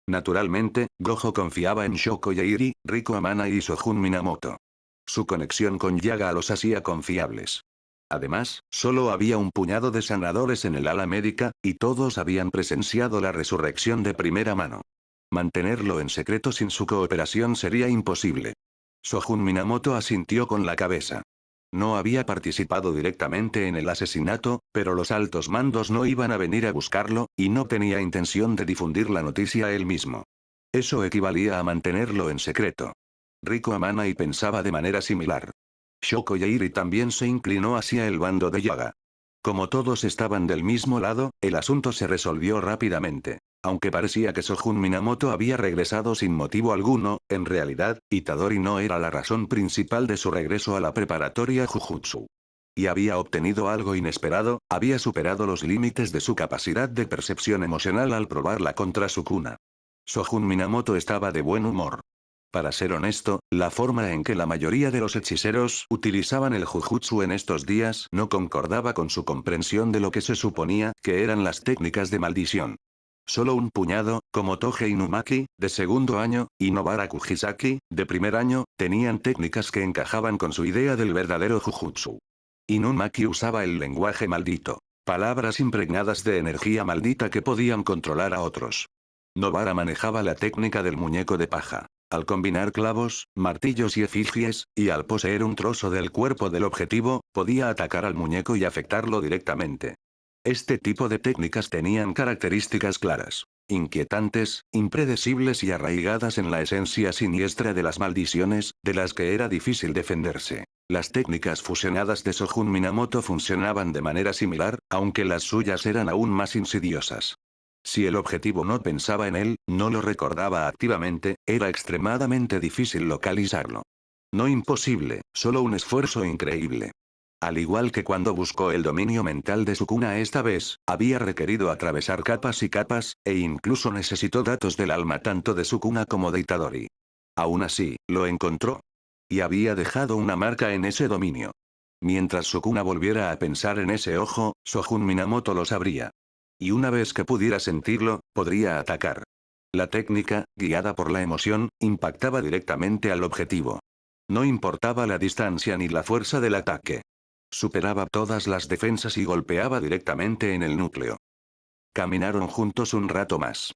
Naturalmente, Gojo confiaba en Shoko Yairi, Riko Amana y Sojun Minamoto. Su conexión con Yaga los hacía confiables. Además, solo había un puñado de sanadores en el ala médica, y todos habían presenciado la resurrección de primera mano. Mantenerlo en secreto sin su cooperación sería imposible. Sojun Minamoto asintió con la cabeza. No había participado directamente en el asesinato, pero los altos mandos no iban a venir a buscarlo, y no tenía intención de difundir la noticia él mismo. Eso equivalía a mantenerlo en secreto. Riko Amana pensaba de manera similar. Shoko Yairi también se inclinó hacia el bando de Yaga. Como todos estaban del mismo lado, el asunto se resolvió rápidamente. Aunque parecía que Sojun Minamoto había regresado sin motivo alguno, en realidad, Itadori no era la razón principal de su regreso a la preparatoria Jujutsu. Y había obtenido algo inesperado, había superado los límites de su capacidad de percepción emocional al probarla contra Sukuna. Sojun Minamoto estaba de buen humor. Para ser honesto, la forma en que la mayoría de los hechiceros utilizaban el Jujutsu en estos días no concordaba con su comprensión de lo que se suponía que eran las técnicas de maldición. Solo un puñado, como Toge Inumaki, de segundo año, y Nobara Kujisaki, de primer año, tenían técnicas que encajaban con su idea del verdadero Jujutsu. Inumaki usaba el lenguaje maldito. Palabras impregnadas de energía maldita que podían controlar a otros. Nobara manejaba la técnica del muñeco de paja. Al combinar clavos, martillos y efigies, y al poseer un trozo del cuerpo del objetivo, podía atacar al muñeco y afectarlo directamente. Este tipo de técnicas tenían características claras, inquietantes, impredecibles y arraigadas en la esencia siniestra de las maldiciones, de las que era difícil defenderse. Las técnicas fusionadas de Sojun Minamoto funcionaban de manera similar, aunque las suyas eran aún más insidiosas. Si el objetivo no pensaba en él, no lo recordaba activamente, era extremadamente difícil localizarlo. No imposible, solo un esfuerzo increíble. Al igual que cuando buscó el dominio mental de Sukuna esta vez, había requerido atravesar capas y capas, e incluso necesitó datos del alma tanto de Sukuna como de Itadori. Aún así, lo encontró. Y había dejado una marca en ese dominio. Mientras Sukuna volviera a pensar en ese ojo, Sojun Minamoto lo sabría. Y una vez que pudiera sentirlo, podría atacar. La técnica, guiada por la emoción, impactaba directamente al objetivo. No importaba la distancia ni la fuerza del ataque. Superaba todas las defensas y golpeaba directamente en el núcleo. Caminaron juntos un rato más.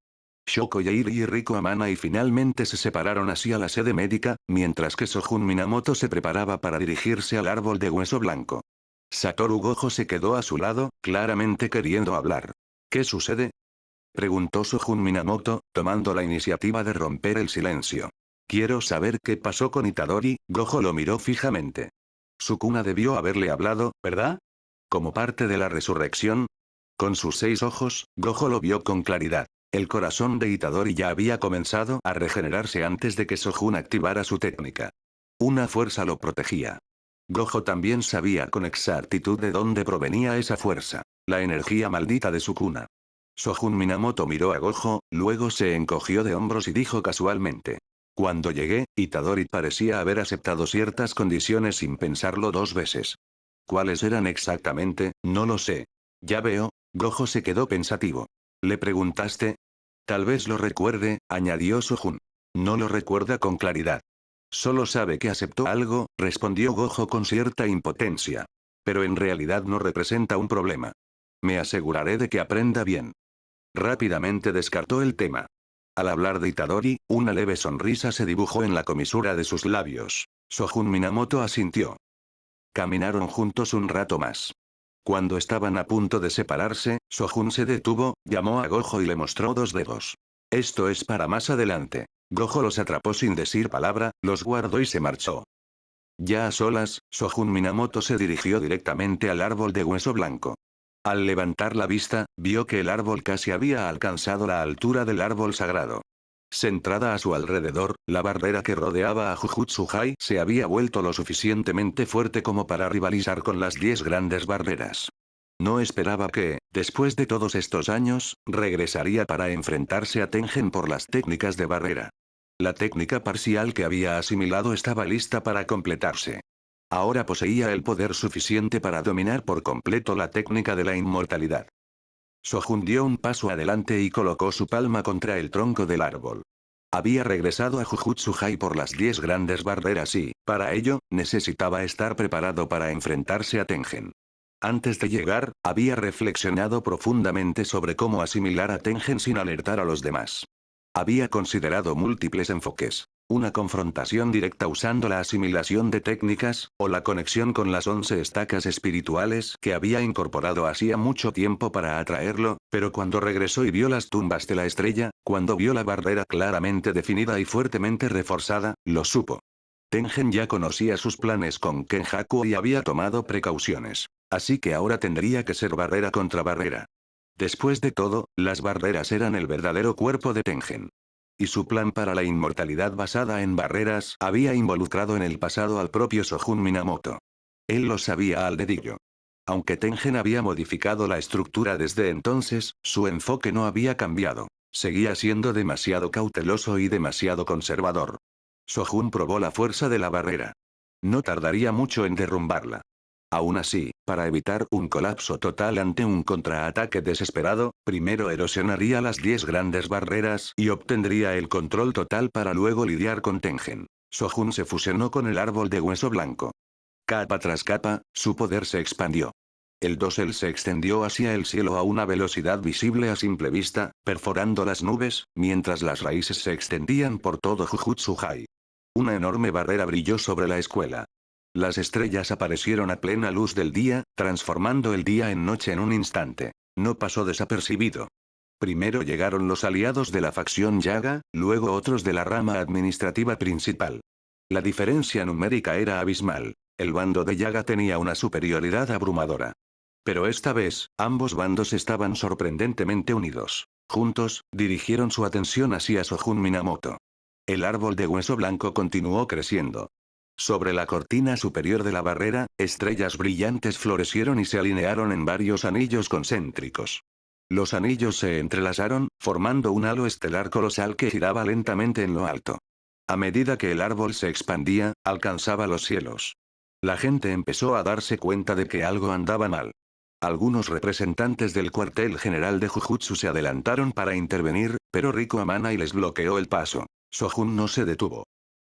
Shoko Yairi y Riko Amana finalmente se separaron hacia la sede médica, mientras que Sojun Minamoto se preparaba para dirigirse al árbol de hueso blanco. Satoru Gojo se quedó a su lado, claramente queriendo hablar. ¿Qué sucede?, preguntó Sojun Minamoto, tomando la iniciativa de romper el silencio. Quiero saber qué pasó con Itadori. Gojo lo miró fijamente. Sukuna debió haberle hablado, ¿verdad? ¿Como parte de la resurrección? Con sus 6 ojos, Gojo lo vio con claridad. El corazón de Itadori ya había comenzado a regenerarse antes de que Sojun activara su técnica. Una fuerza lo protegía. Gojo también sabía con exactitud de dónde provenía esa fuerza. La energía maldita de su cuna. Sojun Minamoto miró a Gojo, luego se encogió de hombros y dijo casualmente. Cuando llegué, Itadori parecía haber aceptado ciertas condiciones sin pensarlo dos veces. ¿Cuáles eran exactamente? No lo sé. Ya veo. Gojo se quedó pensativo. ¿Le preguntaste? Tal vez lo recuerde, añadió Sojun. No lo recuerda con claridad. Solo sabe que aceptó algo, respondió Gojo con cierta impotencia. Pero en realidad no representa un problema. Me aseguraré de que aprenda bien. Rápidamente descartó el tema. Al hablar de Itadori, una leve sonrisa se dibujó en la comisura de sus labios. Sojun Minamoto asintió. Caminaron juntos un rato más. Cuando estaban a punto de separarse, Sojun se detuvo, llamó a Gojo y le mostró dos dedos. Esto es para más adelante. Gojo los atrapó sin decir palabra, los guardó y se marchó. Ya a solas, Sojun Minamoto se dirigió directamente al árbol de hueso blanco. Al levantar la vista, vio que el árbol casi había alcanzado la altura del árbol sagrado. Centrada a su alrededor, la barrera que rodeaba a Jujutsu-Hai se había vuelto lo suficientemente fuerte como para rivalizar con las 10 grandes barreras. No esperaba que, después de todos estos años, regresaría para enfrentarse a Tengen por las técnicas de barrera. La técnica parcial que había asimilado estaba lista para completarse. Ahora poseía el poder suficiente para dominar por completo la técnica de la inmortalidad. Sojun dio un paso adelante y colocó su palma contra el tronco del árbol. Había regresado a Jujutsu-Hai por las 10 grandes barreras y, para ello, necesitaba estar preparado para enfrentarse a Tengen. Antes de llegar, había reflexionado profundamente sobre cómo asimilar a Tengen sin alertar a los demás. Había considerado múltiples enfoques. Una confrontación directa usando la asimilación de técnicas, o la conexión con las 11 estacas espirituales que había incorporado hacía mucho tiempo para atraerlo, pero cuando regresó y vio las tumbas de la estrella, cuando vio la barrera claramente definida y fuertemente reforzada, lo supo. Tengen ya conocía sus planes con Kenjaku y había tomado precauciones. Así que ahora tendría que ser barrera contra barrera. Después de todo, las barreras eran el verdadero cuerpo de Tengen. Y su plan para la inmortalidad basada en barreras había involucrado en el pasado al propio Sojun Minamoto. Él lo sabía al dedillo. Aunque Tengen había modificado la estructura desde entonces, su enfoque no había cambiado. Seguía siendo demasiado cauteloso y demasiado conservador. Sojun probó la fuerza de la barrera. No tardaría mucho en derrumbarla. Aún así, para evitar un colapso total ante un contraataque desesperado, primero erosionaría las 10 grandes barreras y obtendría el control total para luego lidiar con Tengen. Sojun se fusionó con el árbol de hueso blanco. Capa tras capa, su poder se expandió. El dosel se extendió hacia el cielo a una velocidad visible a simple vista, perforando las nubes, mientras las raíces se extendían por todo Jujutsu-Hai. Una enorme barrera brilló sobre la escuela. Las estrellas aparecieron a plena luz del día, transformando el día en noche en un instante. No pasó desapercibido. Primero llegaron los aliados de la facción Yaga, luego otros de la rama administrativa principal. La diferencia numérica era abismal. El bando de Yaga tenía una superioridad abrumadora. Pero esta vez, ambos bandos estaban sorprendentemente unidos. Juntos, dirigieron su atención hacia Sojun Minamoto. El árbol de hueso blanco continuó creciendo. Sobre la cortina superior de la barrera, estrellas brillantes florecieron y se alinearon en varios anillos concéntricos. Los anillos se entrelazaron, formando un halo estelar colosal que giraba lentamente en lo alto. A medida que el árbol se expandía, alcanzaba los cielos. La gente empezó a darse cuenta de que algo andaba mal. Algunos representantes del cuartel general de Jujutsu se adelantaron para intervenir, pero Riko Amanai les bloqueó el paso. Sojun no se detuvo.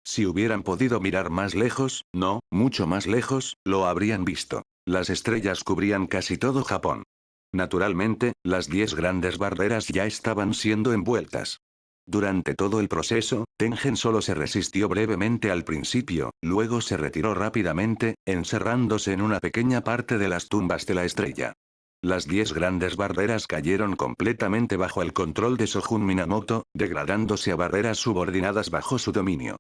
Si hubieran podido mirar más lejos, no, mucho más lejos, lo habrían visto. Las estrellas cubrían casi todo Japón. Naturalmente, las 10 grandes barreras ya estaban siendo envueltas. Durante todo el proceso, Tengen solo se resistió brevemente al principio, luego se retiró rápidamente, encerrándose en una pequeña parte de las tumbas de la estrella. Las 10 grandes barreras cayeron completamente bajo el control de Sojun Minamoto, degradándose a barreras subordinadas bajo su dominio.